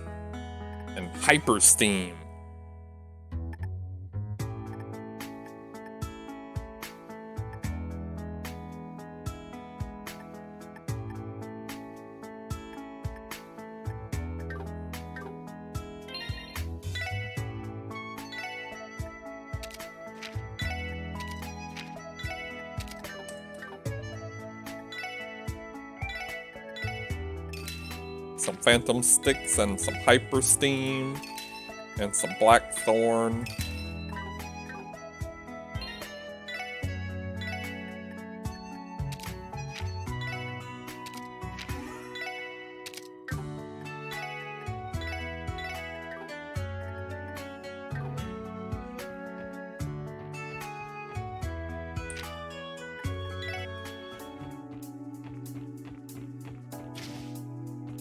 and hyper steam. Some phantom sticks and some hyper steam and some blackthorn.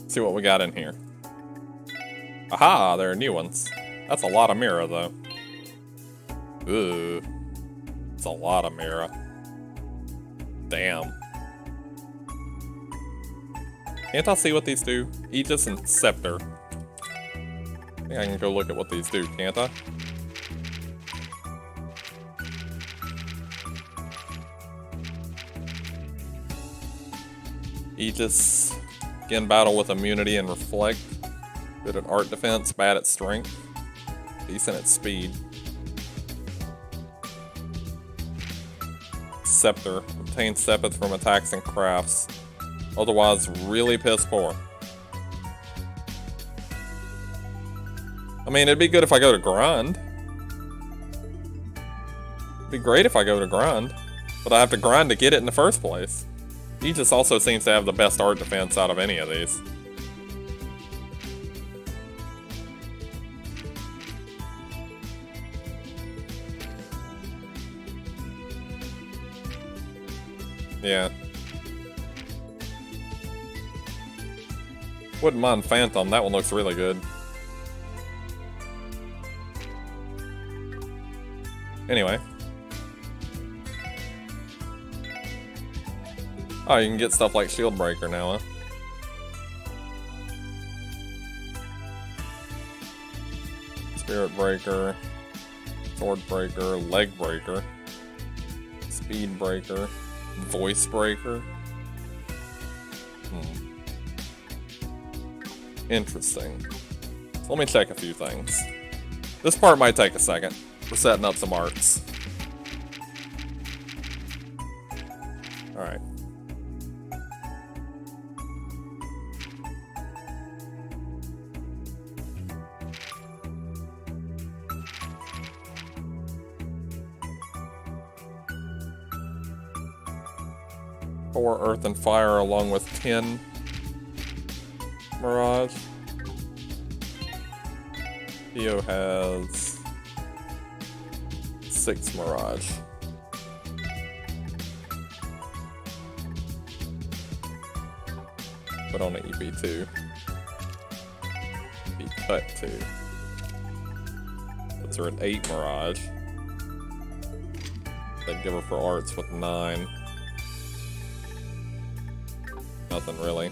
See what we got in here. Aha, there are new ones. That's a lot of mirror, though. Ooh. It's a lot of mirror. Damn. Can't I see what these do? Aegis and Scepter. I think I can go look at what these do, can't I? Aegis. Again, battle with immunity and reflect. Good at art defense, bad at strength. Decent at speed. Scepter. Obtain sepith from attacks and crafts. Otherwise, really piss poor. I mean, it'd be good if I go to grind. It'd be great if I go to grind. But I have to grind to get it in the first place. Aegis also seems to have the best art defense out of any of these. Yeah. Wouldn't mind Phantom, that one looks really good. Anyway. Oh, you can get stuff like Shield Breaker now, huh? Spirit Breaker, Sword Breaker, Leg Breaker, Speed Breaker, Voice Breaker. Interesting. So let me check a few things. This part might take a second. We're setting up some arts. Alright. Four Earth and Fire along with 10 Mirage. Theo has 6 Mirage. But on an EB2. EB cut 2. Puts her at 8 Mirage. They'd give her for arts with 9. Nothing really.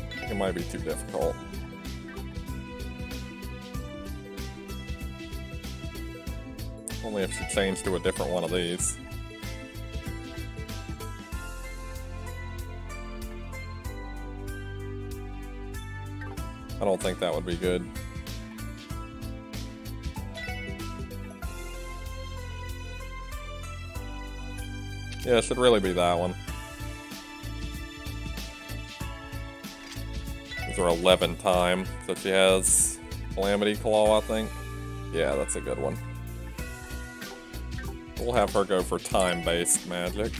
I think it might be too difficult. Only if she changed to a different one of these. I don't think that would be good. Yeah, it should really be that one. These are 11 time, so she has Calamity Claw, I think. Yeah, that's a good one. We'll have her go for time-based magic.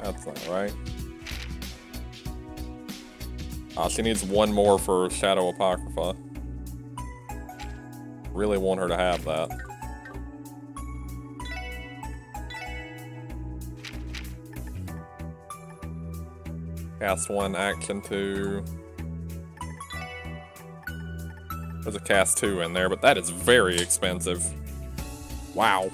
That's not right. Ah, she needs one more for Shadow Apocrypha. Really want her to have that. Cast 1, action 2. There's a cast 2 in there, but that is very expensive. Wow.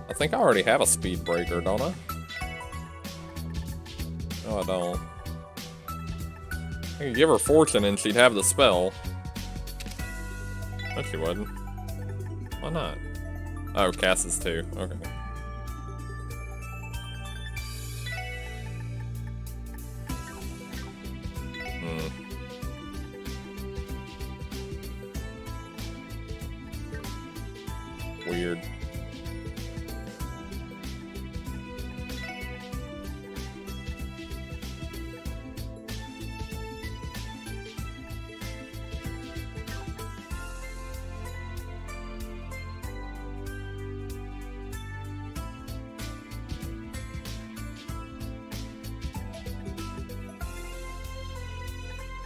I think I already have a speed breaker, don't I? No, I don't. I could give her Fortune and she'd have the spell. No, she wouldn't. Why not? Oh, cast is 2. Okay. Weird.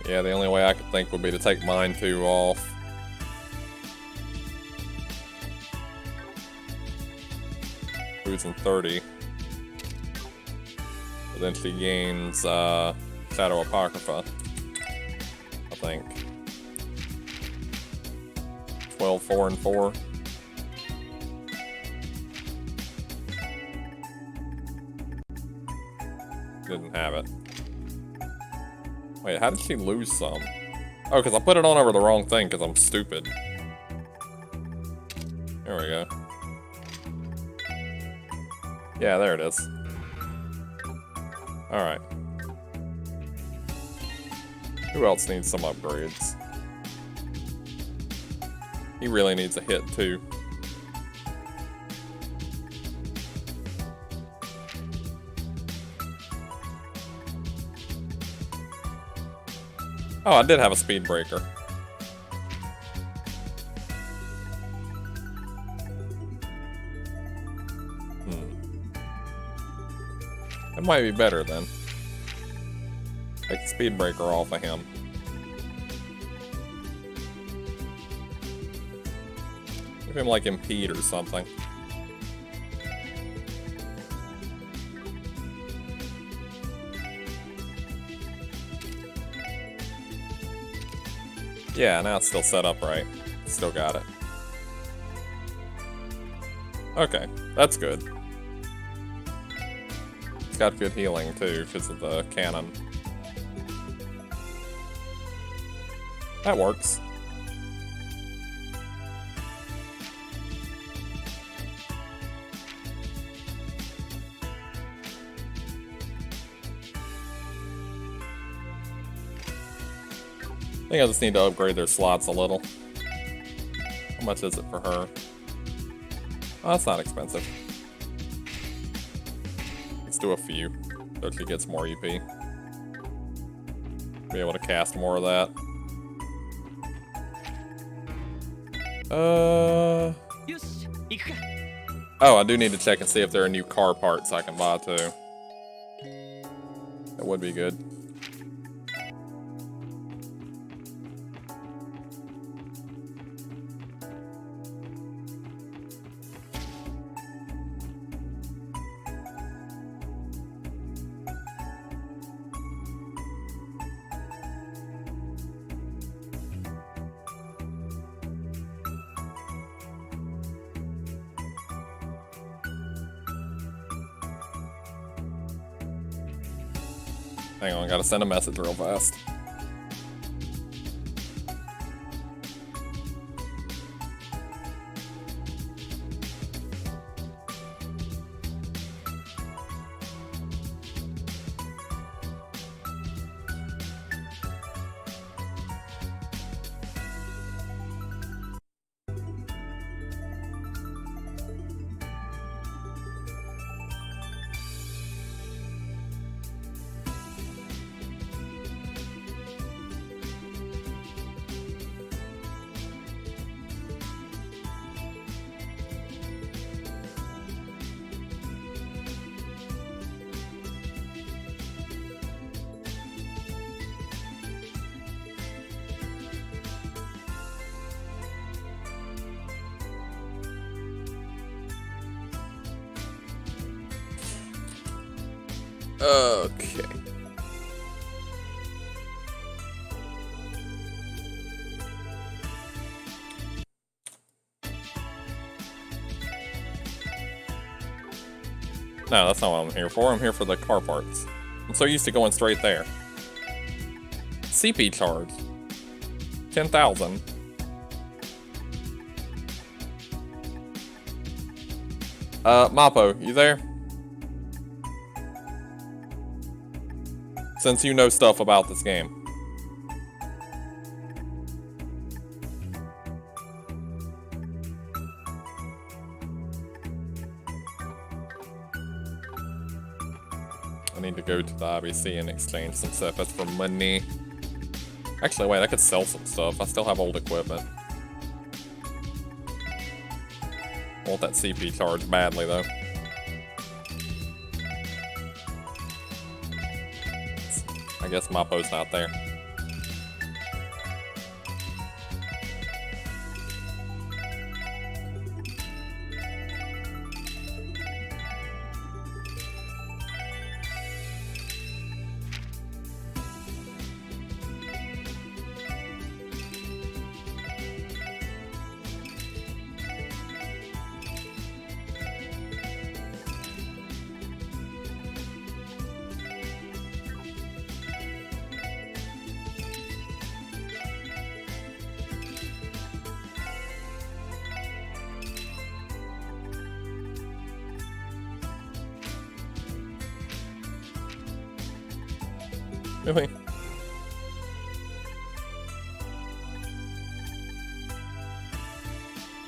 Yeah, the only way I could think would be to take mine 2 off. Losing 30. But then she gains Shadow Apocrypha, I think. 12, 4, and 4. Didn't have it. Wait, how did she lose some? Oh, because I put it on over the wrong thing because I'm stupid. There we go. Yeah, there it is. Alright. Who else needs some upgrades? He really needs a hit, too. Oh, I did have a speed breaker. That might be better then. Take the speed breaker off of him. Give him like impede or something. Yeah, now it's still set up right. Still got it. Okay, that's good. It's got good healing too, because of the cannon. That works. I think I just need to upgrade their slots a little. How much is it for her? Oh, that's not expensive. Let's do a few, so she gets more EP. Be able to cast more of that. Oh, I do need to check and see if there are new car parts I can buy too. That would be good. Hang on, I gotta send a message real fast. Okay. No, that's not what I'm here for. I'm here for the car parts. I'm so used to going straight there. CP charge. 10,000. Mappo, you there? Since you know stuff about this game. I need to go to the IBC and exchange some stuff. That's for money. Actually, wait, I could sell some stuff. I still have old equipment. I want that CP charge badly, though. I guess Mappo's not there. Really?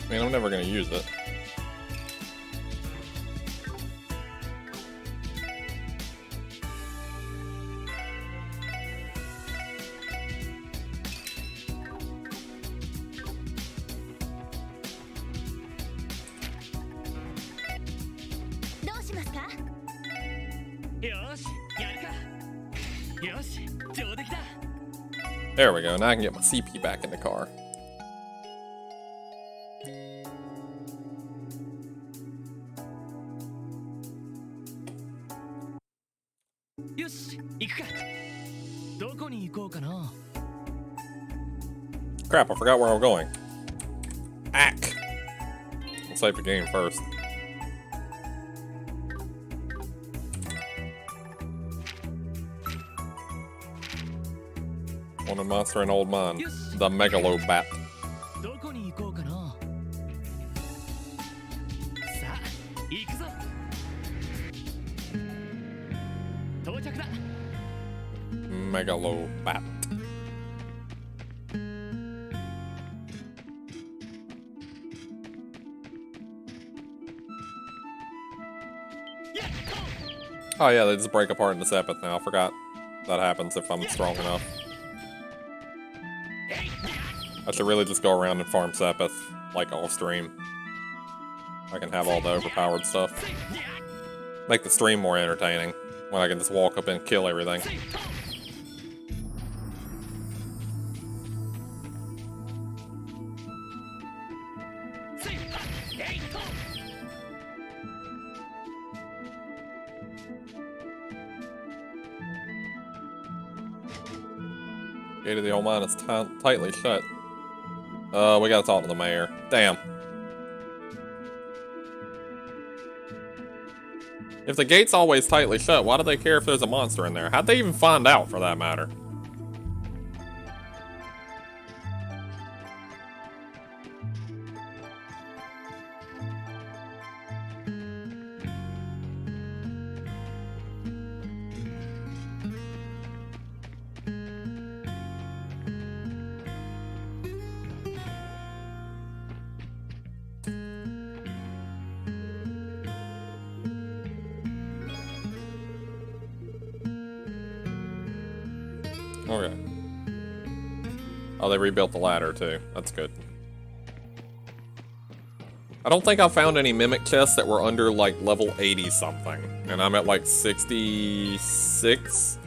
I mean, I'm never gonna use it. There we go, now I can get my CP back in the car. Crap, I forgot where I'm going. Ack! I'll save the game first. One of Monster and Old Man, the Megalobat. Megalobat. Oh yeah, they just break apart into Sepith now. I forgot that happens if I'm strong enough. I should really just go around and farm Sepith, like off stream. I can have all the overpowered stuff. Make the stream more entertaining, when I can just walk up and kill everything. Gate of the Old Man is tightly shut. We gotta talk to the mayor. Damn. If the gate's always tightly shut, why do they care if there's a monster in there? How'd they even find out, for that matter? Okay. Oh, they rebuilt the ladder too. That's good. I don't think I found any mimic chests that were under like level 80 something. And I'm at like 66.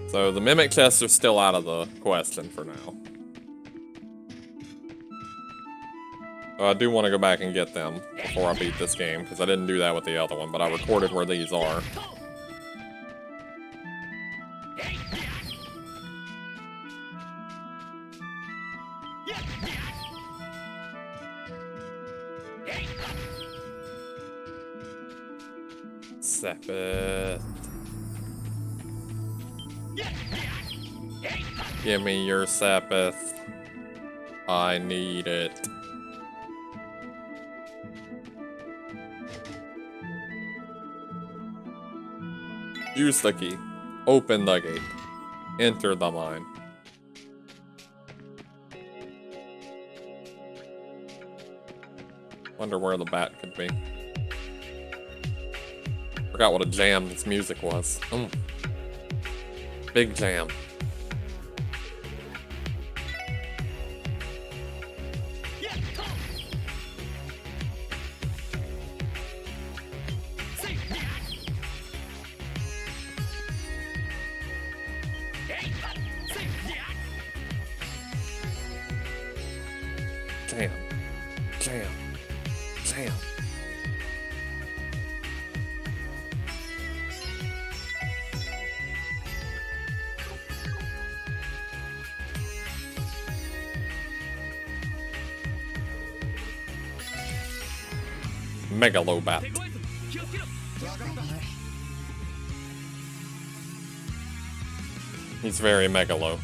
So the mimic chests are still out of the question for now. I do want to go back and get them before I beat this game, because I didn't do that with the other one, but I recorded where these are. Sepith. Give me your Sepith. I need it. Use the key. Open the gate. Enter the mine. Wonder where the bat could be. Forgot what a jam this music was. Big jam. Jam. Jam. Jam. Megalobat. He's very megalo.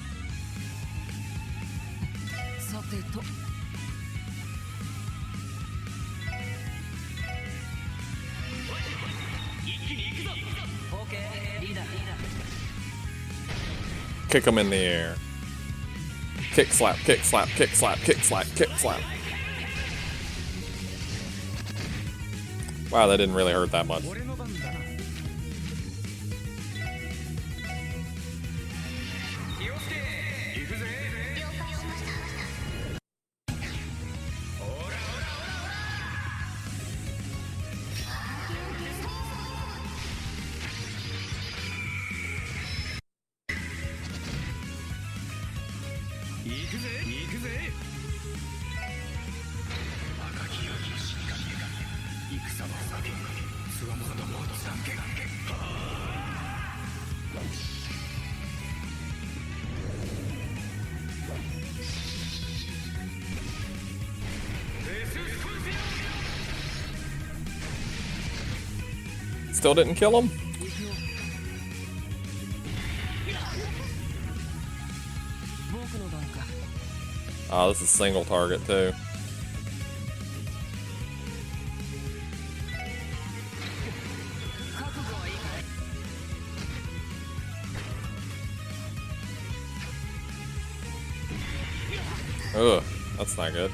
Kick him in the air. Kick slap, kick slap, kick slap, kick slap, kick slap. Wow, that didn't really hurt that much. Still didn't kill him? Oh, this is single target too. Ugh, that's not good.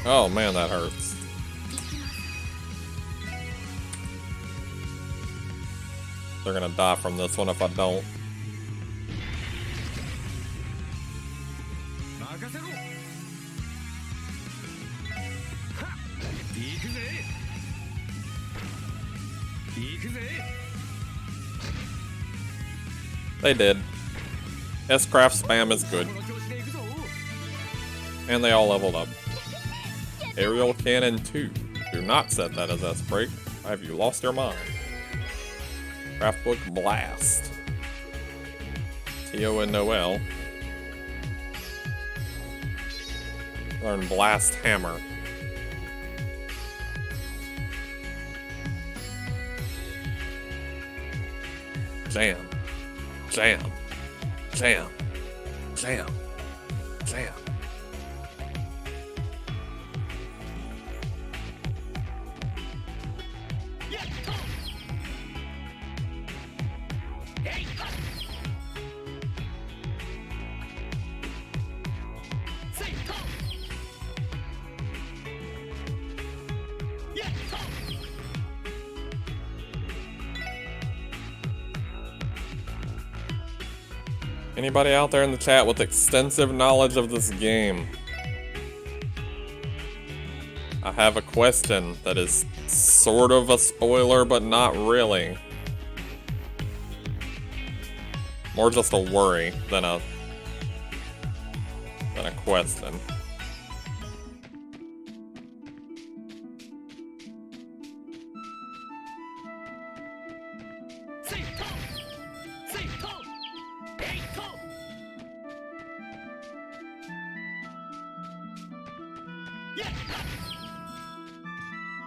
Oh man, that hurts. They're gonna die from this one if I don't. They did. S-Craft spam is good. And they all leveled up. Aerial Cannon 2. Do not set that as S-Break. Have you lost your mind? Craftbook Blast. Tio and Noel. Learn Blast Hammer. Jam. Jam. Jam. Jam. Jam. Anybody out there in the chat with extensive knowledge of this game? I have a question that is sort of a spoiler, but not really. More just a worry than a question.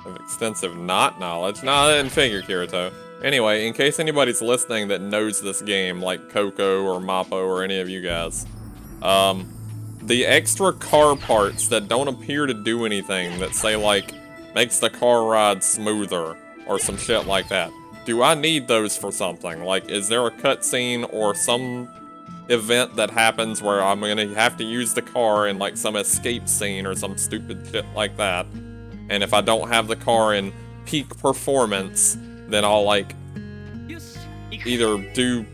Of extensive knowledge. Nah, I didn't figure, Kirito. Anyway, in case anybody's listening that knows this game, like Coco or Mappo or any of you guys, the extra car parts that don't appear to do anything, that say like, makes the car ride smoother, or some shit like that, do I need those for something? Like, is there a cutscene or some event that happens where I'm gonna have to use the car in like some escape scene or some stupid shit like that? And if I don't have the car in peak performance, then I'll like either do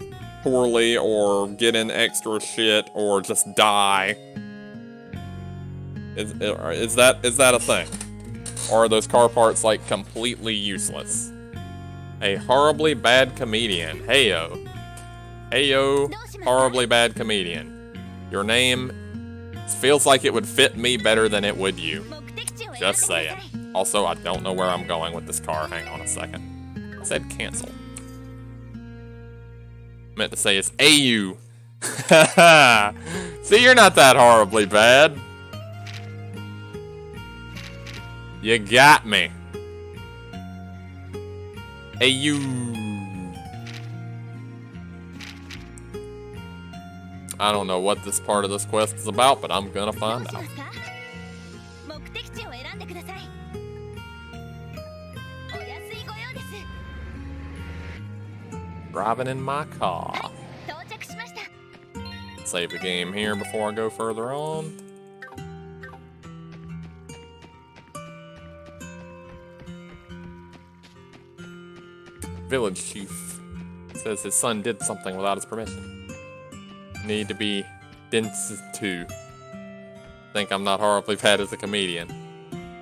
poorly or get in extra shit or just die. Is that a thing? Or are those car parts like completely useless? A horribly bad comedian. Heyo. Heyo, horribly bad comedian. Your name feels like it would fit me better than it would you. Just saying. Also, I don't know where I'm going with this car. Hang on a second. I said cancel. Meant to say it's AU. See, you're not that horribly bad. You got me. AU. I don't know what this part of this quest is about, but I'm gonna find out. Driving in my car. Save the game here before I go further on. Village chief says his son did something without his permission. Need to be dense too. Think I'm not horribly bad as a comedian.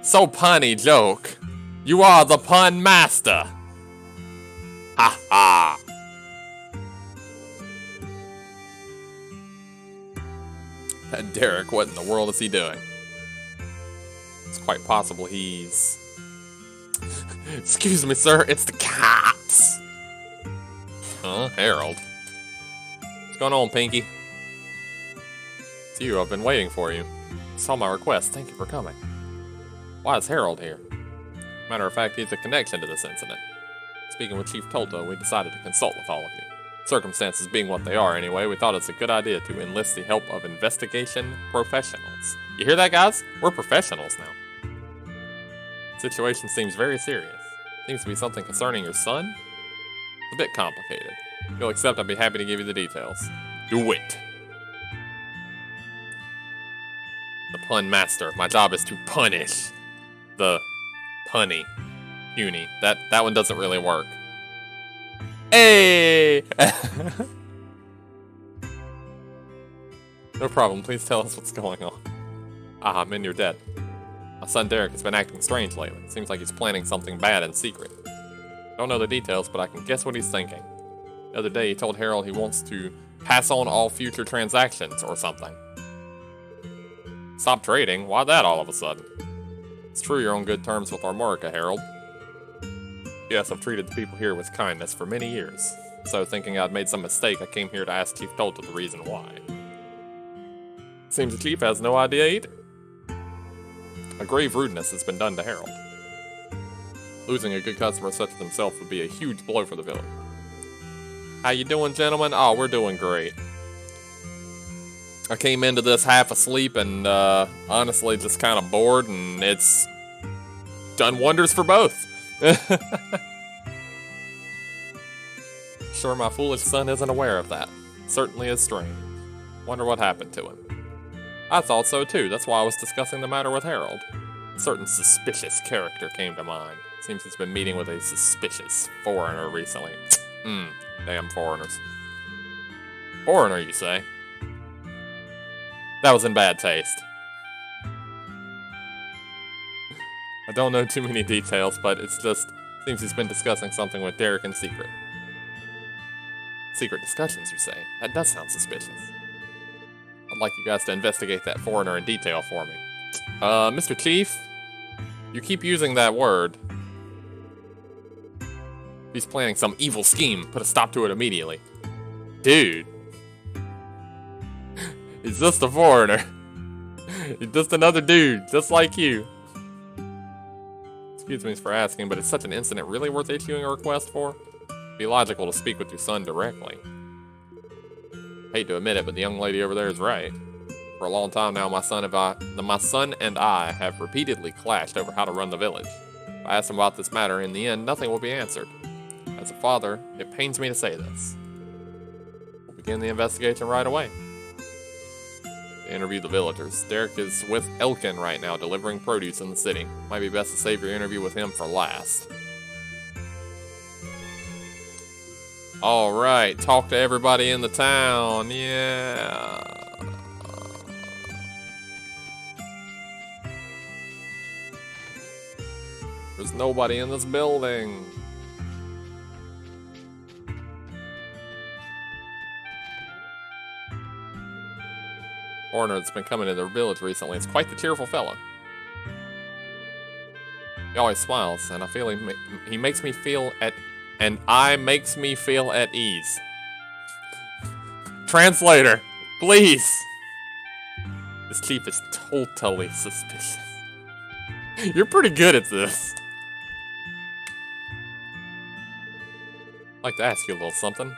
So punny joke. You are the pun master. Ha ha. That Derek, what in the world is he doing? It's quite possible he's... Excuse me, sir, it's the cops! Huh? Harold? What's going on, Pinky? It's you, I've been waiting for you. Saw my request, thank you for coming. Why is Harold here? Matter of fact, he's a connection to this incident. Speaking with Chief Tolto, we decided to consult with all of you. Circumstances being what they are anyway, we thought it's a good idea to enlist the help of investigation professionals. You hear that, guys? We're professionals now. Situation seems very serious. Seems to be something concerning your son? It's a bit complicated. If you'll accept, I'd be happy to give you the details. Do it! The pun master. My job is to punish the punny. Puny. That one doesn't really work. Hey! No problem, please tell us what's going on. Ah, I'm in your debt. My son Derek has been acting strange lately. Seems like he's planning something bad in secret. Don't know the details, but I can guess what he's thinking. The other day he told Harold he wants to pass on all future transactions or something. Stop trading? Why that all of a sudden? It's true you're on good terms with Armorica, Harold. Yes, I've treated the people here with kindness for many years. So, thinking I'd made some mistake, I came here to ask Chief Tolto the reason why. Seems the Chief has no idea either. A grave rudeness has been done to Harold. Losing a good customer such as himself would be a huge blow for the village. How you doing, gentlemen? Oh, we're doing great. I came into this half asleep and, honestly just kind of bored, and it's done wonders for both. Sure, my foolish son isn't aware of that. Certainly is strange. Wonder what happened to him. I thought so too, that's why I was discussing the matter with Harold. A certain suspicious character came to mind. Seems he's been meeting with a suspicious foreigner recently. Damn foreigners. Foreigner, you say? That was in bad taste. I don't know too many details, but it's just seems he's been discussing something with Derek in secret. Secret discussions, you say? That does sound suspicious. I'd like you guys to investigate that foreigner in detail for me. Mr. Chief? You keep using that word. He's planning some evil scheme. Put a stop to it immediately. Dude. He's just a foreigner. He's just another dude, just like you. Excuse me for asking, but is such an incident really worth issuing a request for? It'd be logical to speak with your son directly. Hate to admit it, but the young lady over there is right. For a long time now, my son and I have repeatedly clashed over how to run the village. If I ask him about this matter, in the end, nothing will be answered. As a father, it pains me to say this. We'll begin the investigation right away. Interview the villagers. Derek is with Elkin right now, delivering produce in the city. Might be best to save your interview with him for last. Alright, talk to everybody in the town, yeah. There's nobody in this building. Foreigner that's been coming to their village recently. It's quite the cheerful fellow. He always smiles, and I feel he makes me feel at, and I makes me feel at ease. Translator, please. This chief is totally suspicious. You're pretty good at this. I'd like to ask you a little something.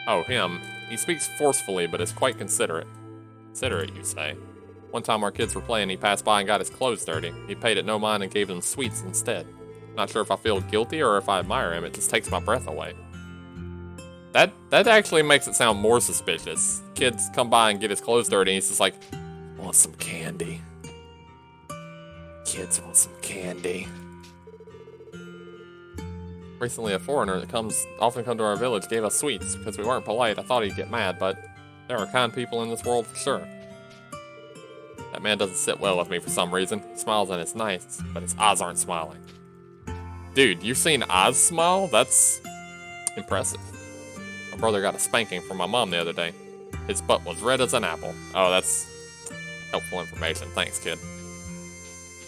Oh, him. He speaks forcefully, but is quite considerate. Considerate, you say? One time our kids were playing, he passed by and got his clothes dirty. He paid it no mind and gave them sweets instead. Not sure if I feel guilty or if I admire him, it just takes my breath away. That actually makes it sound more suspicious. Kids come by and get his clothes dirty, and he's just like, want some candy. Kids want some candy. Recently, a foreigner that often come to our village gave us sweets because we weren't polite. I thought he'd get mad, but there are kind people in this world for sure. That man doesn't sit well with me for some reason. He smiles and it's nice, but his eyes aren't smiling. Dude, you've seen eyes smile? That's impressive. My brother got a spanking from my mom the other day. His butt was red as an apple. Oh, that's helpful information. Thanks, kid.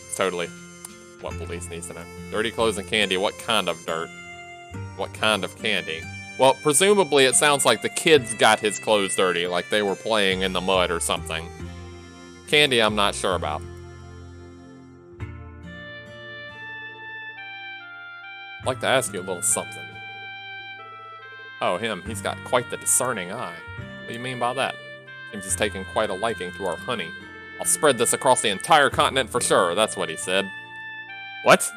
It's totally what police needs to know. Dirty clothes and candy. What kind of dirt? What kind of candy? Well, presumably it sounds like the kids got his clothes dirty, like they were playing in the mud or something. Candy, I'm not sure about. I'd like to ask you a little something. Oh, him. He's got quite the discerning eye. What do you mean by that? Seems he's taken quite a liking to our honey. I'll spread this across the entire continent for sure, that's what he said. What?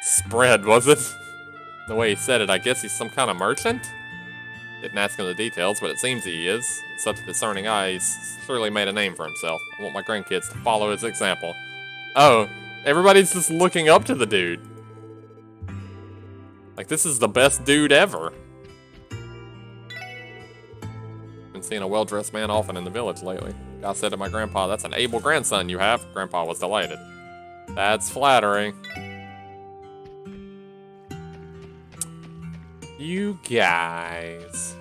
Spread, was it? The way he said it, I guess he's some kind of merchant? Didn't ask him the details, but it seems he is. With such a discerning eye, he's surely made a name for himself. I want my grandkids to follow his example. Oh, everybody's just looking up to the dude. Like, this is the best dude ever. Been seeing a well-dressed man often in the village lately. I said to my grandpa, that's an able grandson you have. Grandpa was delighted. That's flattering. You guys.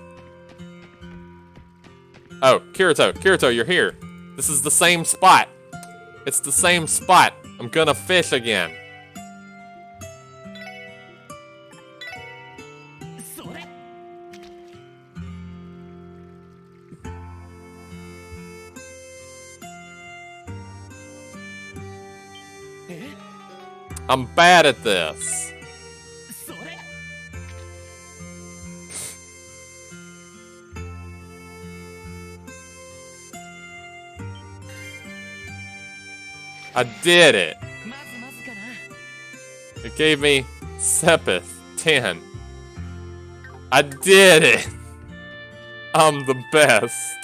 Oh, Kirito. Kirito, you're here. This is the same spot. It's the same spot. I'm gonna fish again. I'm bad at this. I did it. It gave me Sepith 10. I did it. I'm the best.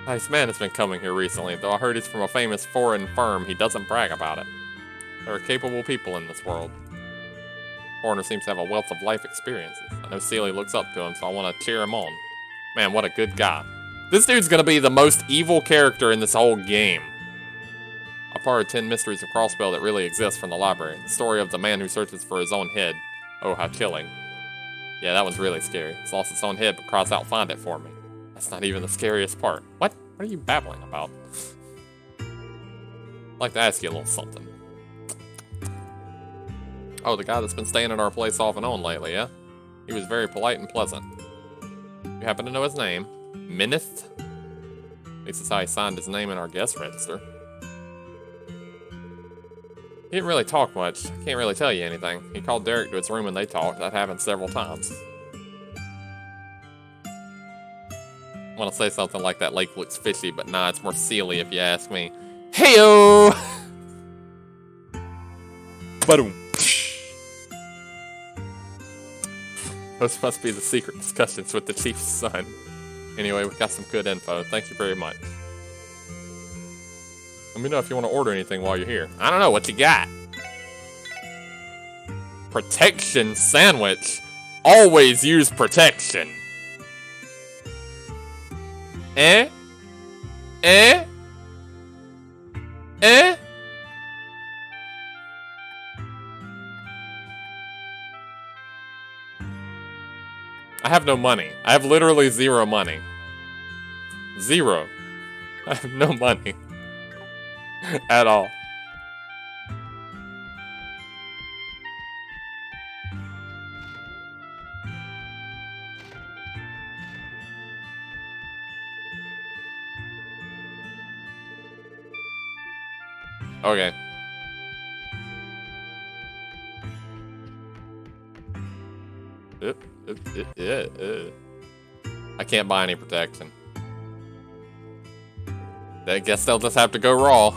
Nice man has been coming here recently, though I heard he's from a famous foreign firm. He doesn't brag about it. There are capable people in this world. Foreigner seems to have a wealth of life experiences. I know Seely looks up to him, so I want to cheer him on. Man, what a good guy. This dude's gonna be the most evil character in this whole game. A part of 10 Mysteries of Crossbell that really exist from the library. The story of the man who searches for his own head. Oh, how chilling. Yeah, that one's really scary. It's lost its own head, but cries out, find it for me. That's not even the scariest part. What? What are you babbling about? I'd like to ask you a little something. Oh, the guy that's been staying at our place off and on lately, yeah? He was very polite and pleasant. You happen to know his name? Minith? At least that's how he signed his name in our guest register. He didn't really talk much. I can't really tell you anything. He called Derek to his room and they talked. That happened several times. I want to say something like that lake looks fishy, but nah, it's more sealy if you ask me. Heyo! Boom. Those must be the secret discussions with the chief's son. Anyway, we got some good info. Thank you very much. Let me know if you want to order anything while you're here. I don't know, what you got? Protection sandwich. Always use protection. Eh? Eh? Eh? I have no money. I have literally zero money. Zero. I have no money. At all. Okay. I can't buy any protection. I guess they'll just have to go raw.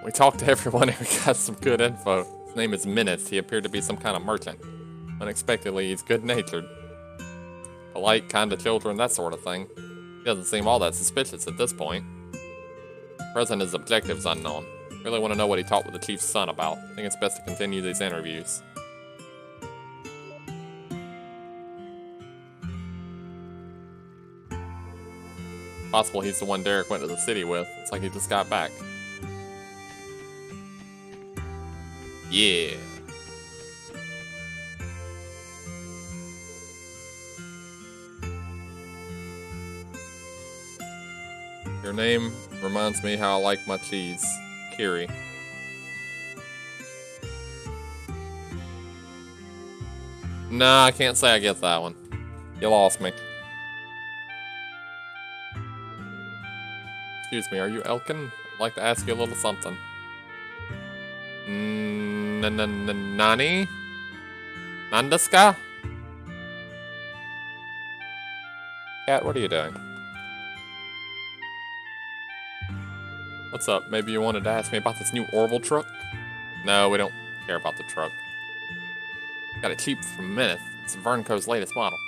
We talked to everyone and we got some good info. His name is Minutes. He appeared to be some kind of merchant. Unexpectedly, he's good-natured. Polite, kind to children, that sort of thing. He doesn't seem all that suspicious at this point. Present his objectives unknown. Really want to know what he talked with the chief's son about. I think it's best to continue these interviews. Possible he's the one Derek went to the city with. It's like he just got back. Yeah. Your name reminds me how I like my cheese. Kiri. Nah, I can't say I get that one. You lost me. Excuse me, are you Elkin? I'd like to ask you a little something. Nani? Nandeska? Cat, what are you doing? What's up? Maybe you wanted to ask me about this new Orville truck? No, we don't care about the truck. Got it cheap from Minith. It's Vernco's latest model.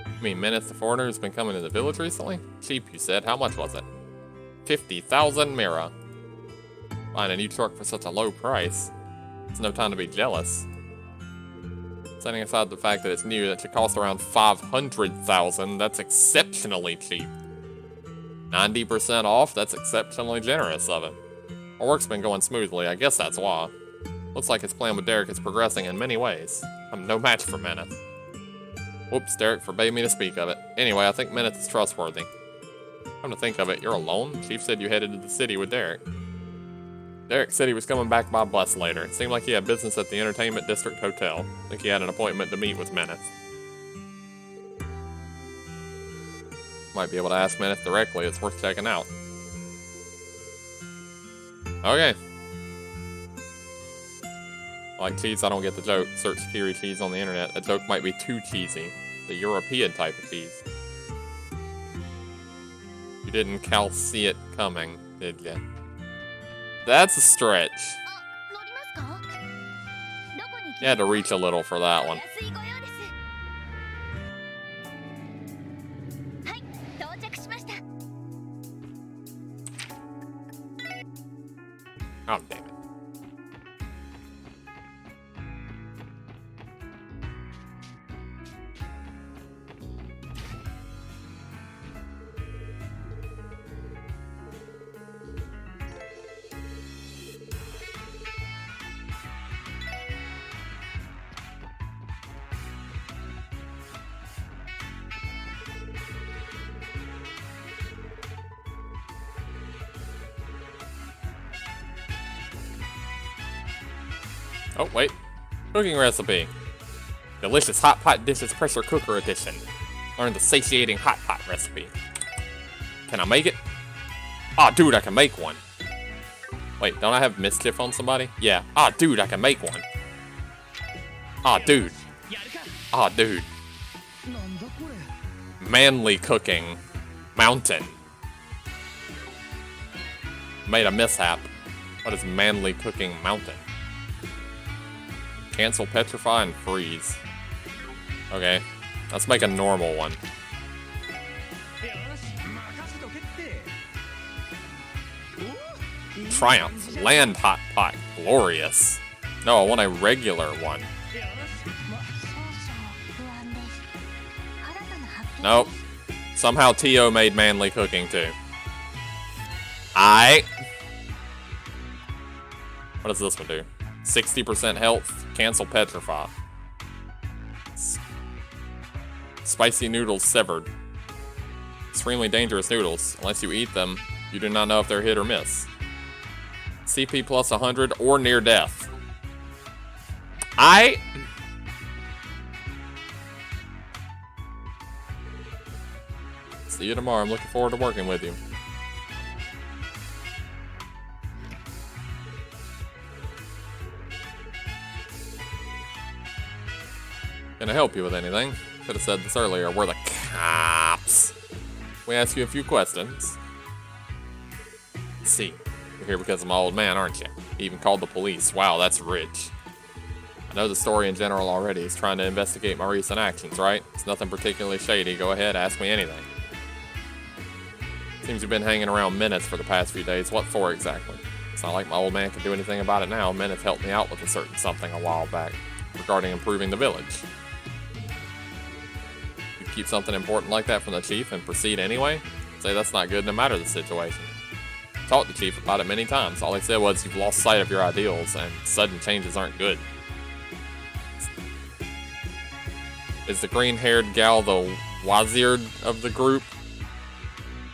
You mean Minith the foreigner who's been coming to the village recently? Cheap, you said. How much was it? 50,000 Mira. Buying a new truck for such a low price. It's no time to be jealous. Setting aside the fact that it's new, that should cost around 500,000. That's exceptionally cheap. 90% off? That's exceptionally generous of him. Our work's been going smoothly. I guess that's why. Looks like his plan with Derek is progressing in many ways. I'm no match for Minith. Whoops, Derek forbade me to speak of it. Anyway, I think Minith is trustworthy. Come to think of it, you're alone? Chief said you headed to the city with Derek. Derek said he was coming back by bus later. It seemed like he had business at the Entertainment District Hotel. I think he had an appointment to meet with Minith. Might be able to ask Minith directly. It's worth checking out. Okay. Like cheese, I don't get the joke. Search Kiri cheese on the internet. That joke might be too cheesy. The European type of cheese. You didn't see it coming, did you? That's a stretch. You had to reach a little for that one. Oh, damn it. Oh, wait. Cooking recipe. Delicious hot pot dishes pressure cooker edition. Learn the satiating hot pot recipe. Can I make it? Aw, oh, dude, I can make one. Wait, don't I have mischief on somebody? Yeah. Aw, oh, dude, I can make one. Aw, oh, dude. Aw, oh, dude. Manly cooking. Mountain. Made a mishap. What is manly cooking mountain? Cancel, petrify, and freeze. Okay, let's make a normal one. Triumph, land hot pot, glorious. No, I want a regular one. Nope. Somehow T.O. made manly cooking too. What does this one do? 60% health, cancel petrify. Spicy noodles severed. Extremely dangerous noodles. Unless you eat them, you do not know if they're hit or miss. CP plus 100 or near death. See you tomorrow. I'm looking forward to working with you. Can I help you with anything? Could have said this earlier. We're the cops. We ask you a few questions. Let's see. You're here because of my old man, aren't you? He even called the police. Wow, that's rich. I know the story in general already. He's trying to investigate my recent actions, right? It's nothing particularly shady. Go ahead, ask me anything. Seems you've been hanging around Menace for the past few days. What for exactly? It's not like my old man can do anything about it now. Menace helped me out with a certain something a while back regarding improving the village. Keep something important like that from the chief and proceed anyway? Say that's not good no matter the situation. Talked to the chief about it many times. All he said was you've lost sight of your ideals and sudden changes aren't good. Is the green-haired gal the wazir of the group?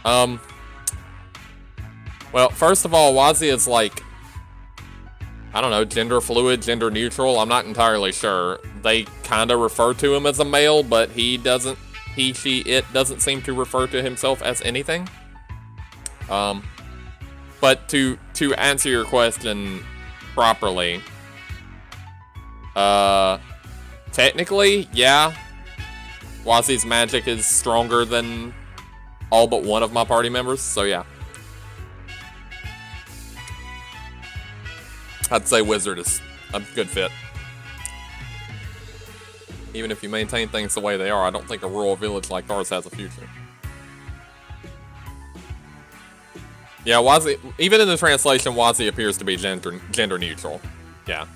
Well, first of all, Wazi is like, I don't know, gender fluid, gender neutral. I'm not entirely sure. They kind of refer to him as a male, but he doesn't. He, she, it doesn't seem to refer to himself as anything. But to answer your question properly, technically, yeah, Wazi's magic is stronger than all but one of my party members, so yeah. I'd say Wizard is a good fit. Even if you maintain things the way they are, I don't think a rural village like ours has a future. Yeah, Wazi, even in the translation, Wazi appears to be gender neutral. Yeah.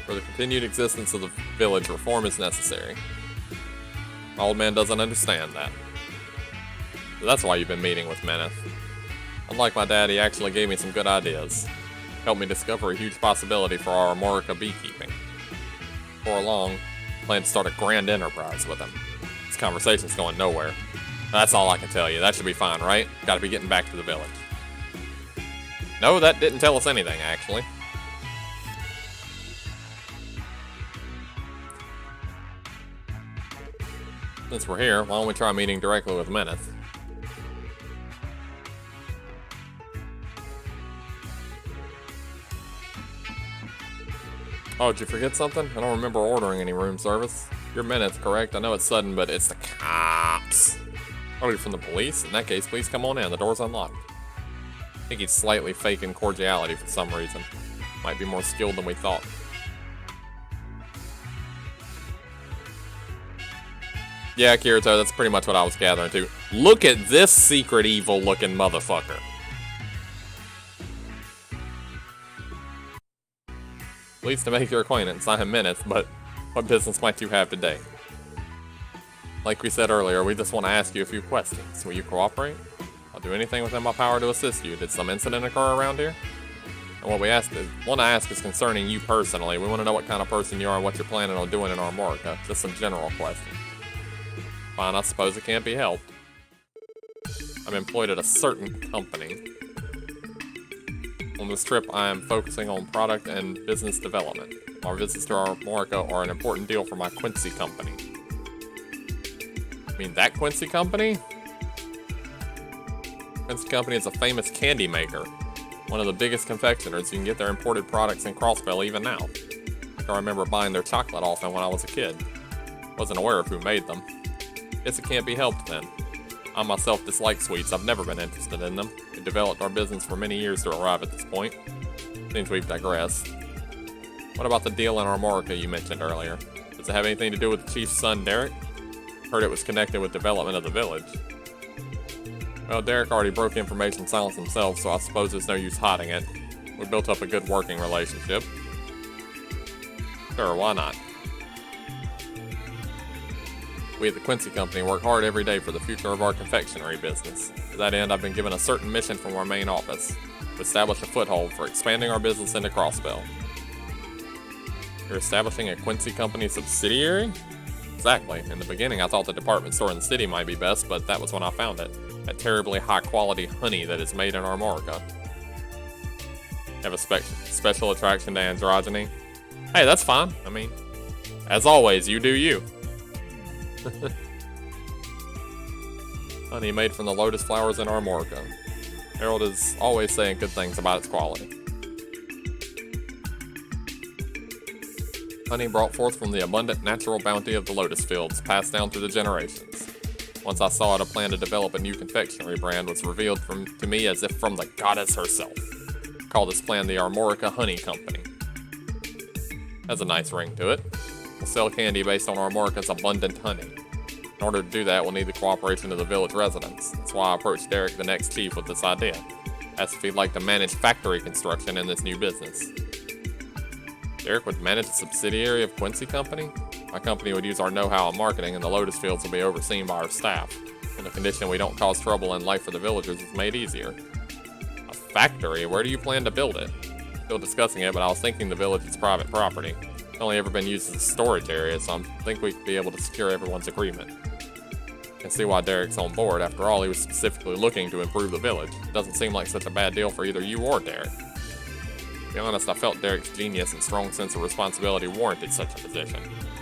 For the continued existence of the village, reform is necessary. My old man doesn't understand that. So that's why you've been meeting with Meneth. Unlike my dad, he actually gave me some good ideas. Helped me discover a huge possibility for our Amorica beekeeping. Before long, I plan to start a grand enterprise with him. This conversation's going nowhere. That's all I can tell you. That should be fine, right? Gotta be getting back to the village. No, that didn't tell us anything, actually. Since we're here, why don't we try meeting directly with Meneth? Oh, did you forget something? I don't remember ordering any room service. You're Meneth, correct? I know it's sudden, but it's the cops. Are you from the police? In that case, please come on in. The door's unlocked. I think he's slightly faking cordiality for some reason. Might be more skilled than we thought. Yeah, Kirito, that's pretty much what I was gathering too. Look at this secret evil looking motherfucker. Pleased to make your acquaintance. I'm Minutes, but what business might you have today? Like we said earlier, we just want to ask you a few questions. Will you cooperate? I'll do anything within my power to assist you. Did some incident occur around here? And what we want to ask is concerning you personally. We want to know what kind of person you are and what you're planning on doing in Armorica. Just some general questions. Fine, I suppose it can't be helped. I'm employed at a certain company. On this trip, I am focusing on product and business development. Our visits to Armorica are an important deal for my Quincy company. I mean, that Quincy company? Quincy company is a famous candy maker. One of the biggest confectioners. You can get their imported products in Crossbell even now. I remember buying their chocolate often when I was a kid. Wasn't aware of who made them. Guess it can't be helped then. I myself dislike sweets. I've never been interested in them. We developed our business for many years to arrive at this point. Seems we've digressed. What about the deal in Armorica you mentioned earlier? Does it have anything to do with the chief's son, Derek? Heard it was connected with development of the village. Well, Derek already broke information silence himself, so I suppose there's no use hiding it. We built up a good working relationship. Sure, why not? We at the Quincy Company work hard every day for the future of our confectionery business. To that end, I've been given a certain mission from our main office, to establish a foothold for expanding our business into Crossbell. You're establishing a Quincy Company subsidiary? Exactly. In the beginning, I thought the department store in the city might be best, but that was when I found it. That terribly high-quality honey that is made in Armorica. Have a special attraction to androgyny? Hey, that's fine. I mean, as always, you do you. Honey made from the lotus flowers in Armorica. Harold is always saying good things about its quality. Honey brought forth from the abundant natural bounty of the lotus fields, passed down through the generations. Once I saw it, a plan to develop a new confectionery brand was revealed to me as if from the goddess herself. Call this plan the Armorica Honey Company. Has a nice ring to it. We'll sell candy based on Armorica's abundant honey. In order to do that, we'll need the cooperation of the village residents. That's why I approached Derek, the next chief, with this idea. Asked if he'd like to manage factory construction in this new business. Derek would manage a subsidiary of Quincy Company? My company would use our know-how in marketing, and the lotus fields will be overseen by our staff. On the condition we don't cause trouble in life for the villagers is made easier. A factory? Where do you plan to build it? Still discussing it, but I was thinking the village is private property. It's only ever been used as a storage area, so I think we'd be able to secure everyone's agreement. I can see why Derek's on board. After all, he was specifically looking to improve the village. It doesn't seem like such a bad deal for either you or Derek. To be honest, I felt Derek's genius and strong sense of responsibility warranted such a position.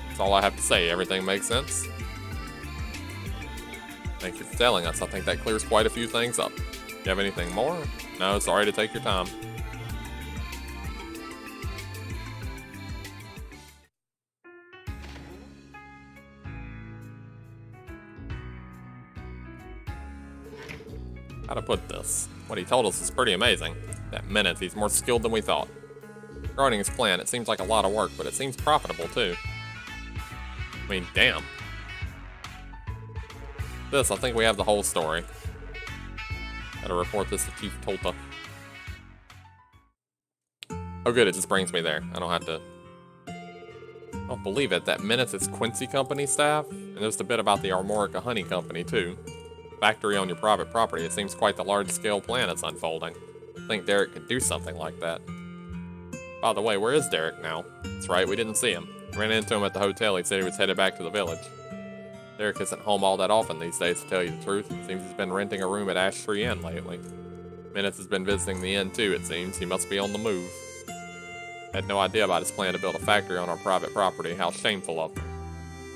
That's all I have to say. Everything makes sense? Thank you for telling us. I think that clears quite a few things up. You have anything more? No, sorry to take your time. How to put this? What he told us is pretty amazing. That Minutes, he's more skilled than we thought. Regarding his plan, it seems like a lot of work, but it seems profitable too. I mean, damn. This, I think we have the whole story. Gotta report this to Chief Tolta. Oh good, it just brings me there. I don't have to... I don't believe it. That Minutes is Quincy Company staff, and there's a bit about the Armorica Honey Company too. Factory on your private property. It seems quite the large-scale plan it's unfolding. I think Derek could do something like that. By the way, where is Derek now? That's right, we didn't see him. Ran into him at the hotel. He said he was headed back to the village. Derek isn't home all that often these days, to tell you the truth. It seems he's been renting a room at Ash Tree Inn lately. Minutes has been visiting the inn too, it seems. He must be on the move. Had no idea about his plan to build a factory on our private property. How shameful of him.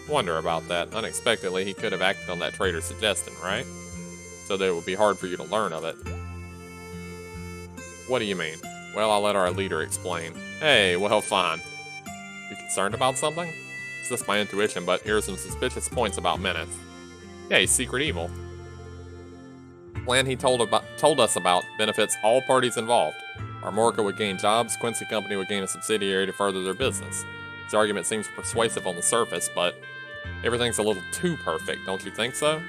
Wonder about that. Unexpectedly, he could have acted on that trader's suggestion, right? So that it would be hard for you to learn of it. What do you mean? Well, I'll let our leader explain. Hey, well, fine. You concerned about something? It's just my intuition, but here are some suspicious points about Minutes. Yeah, he's secret evil. The plan he told us about benefits all parties involved. Armorica would gain jobs, Quincy Company would gain a subsidiary to further their business. His argument seems persuasive on the surface, but everything's a little too perfect, don't you think so?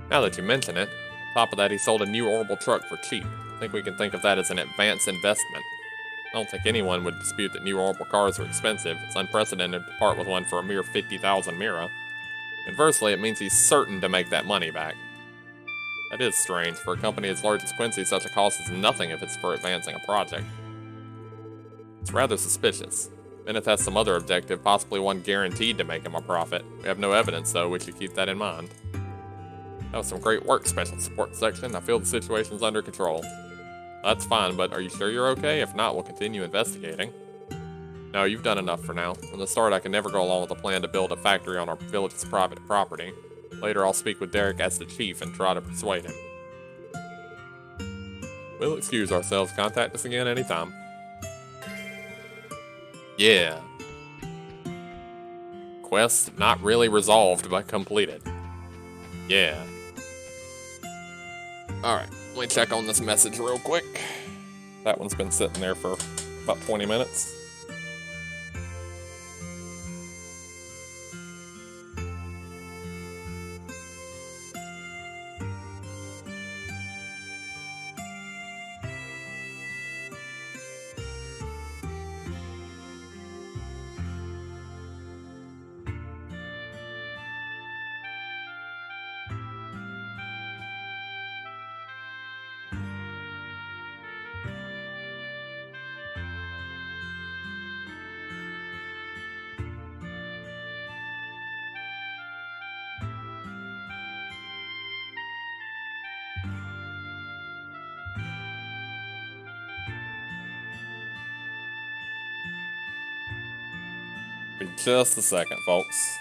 Now that you mention it, on top of that he sold a new orbital truck for cheap. I think we can think of that as an advanced investment. I don't think anyone would dispute that new orbital cars are expensive. It's unprecedented to part with one for a mere 50,000 Mira. Conversely, it means he's certain to make that money back. That is strange. For a company as large as Quincy, such a cost is nothing if it's for advancing a project. It's rather suspicious. Bennett has some other objective, possibly one guaranteed to make him a profit. We have no evidence, though. We should keep that in mind. That was some great work, Special Support Section. I feel the situation's under control. That's fine, but are you sure you're okay? If not, we'll continue investigating. No, you've done enough for now. From the start, I could never go along with a plan to build a factory on our village's private property. Later, I'll speak with Derek as the chief and try to persuade him. We'll excuse ourselves. Contact us again anytime. Yeah. Quest not really resolved, but completed. Yeah. Alright, let me check on this message real quick. That one's been sitting there for about 20 minutes. Be just a second, folks.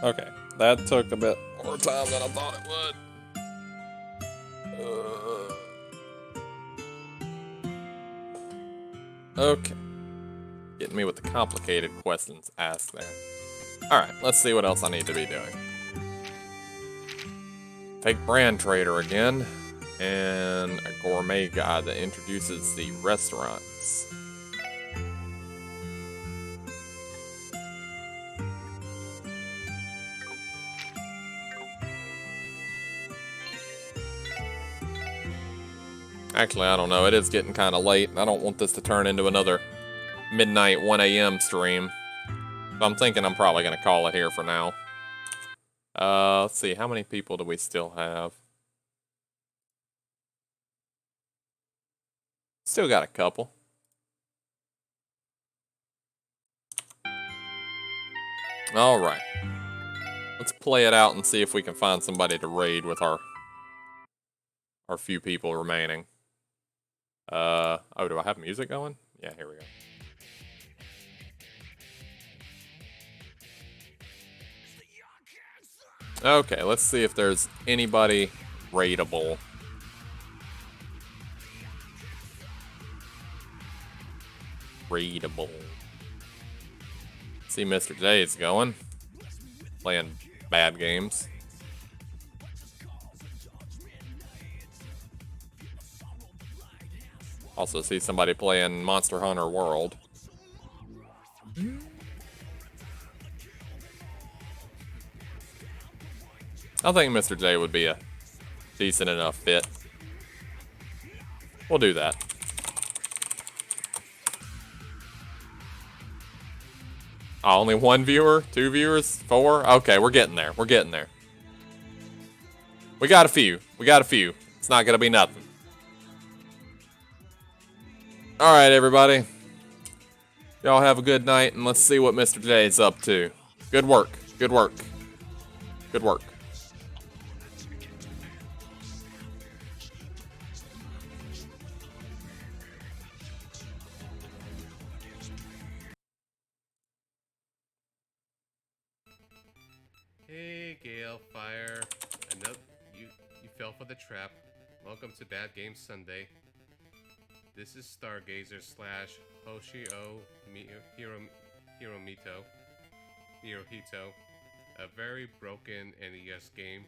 Okay, that took a bit more time than I thought it would. Okay. Getting me with the complicated questions asked there. Alright, let's see what else I need to be doing. Take Brand Trader again, and a gourmet guide that introduces the restaurants. Actually, I don't know. It is getting kind of late, and I don't want this to turn into another midnight 1 a.m. stream. So I'm thinking I'm probably going to call it here for now. Let's see. How many people do we still have? Still got a couple. All right. Let's play it out and see if we can find somebody to raid with our few people remaining. Oh, do I have music going? Yeah, here we go. Okay, let's see if there's anybody raidable. Raidable. See Mr. J is going. Playing bad games. Also see somebody playing Monster Hunter World. I think Mr. J would be a decent enough fit. We'll do that. Oh, only one viewer? 2 viewers? 4? Okay, we're getting there. We're getting there. We got a few. We got a few. It's not gonna be nothing. Alright, everybody. Y'all have a good night, and let's see what Mr. J is up to. Good work. Good work. Good work.
Hey, Gale, Fire. I know you fell for the trap. Welcome to Bad Game Sunday. This is Stargazer / Hoshio Hirohito. A very broken NES game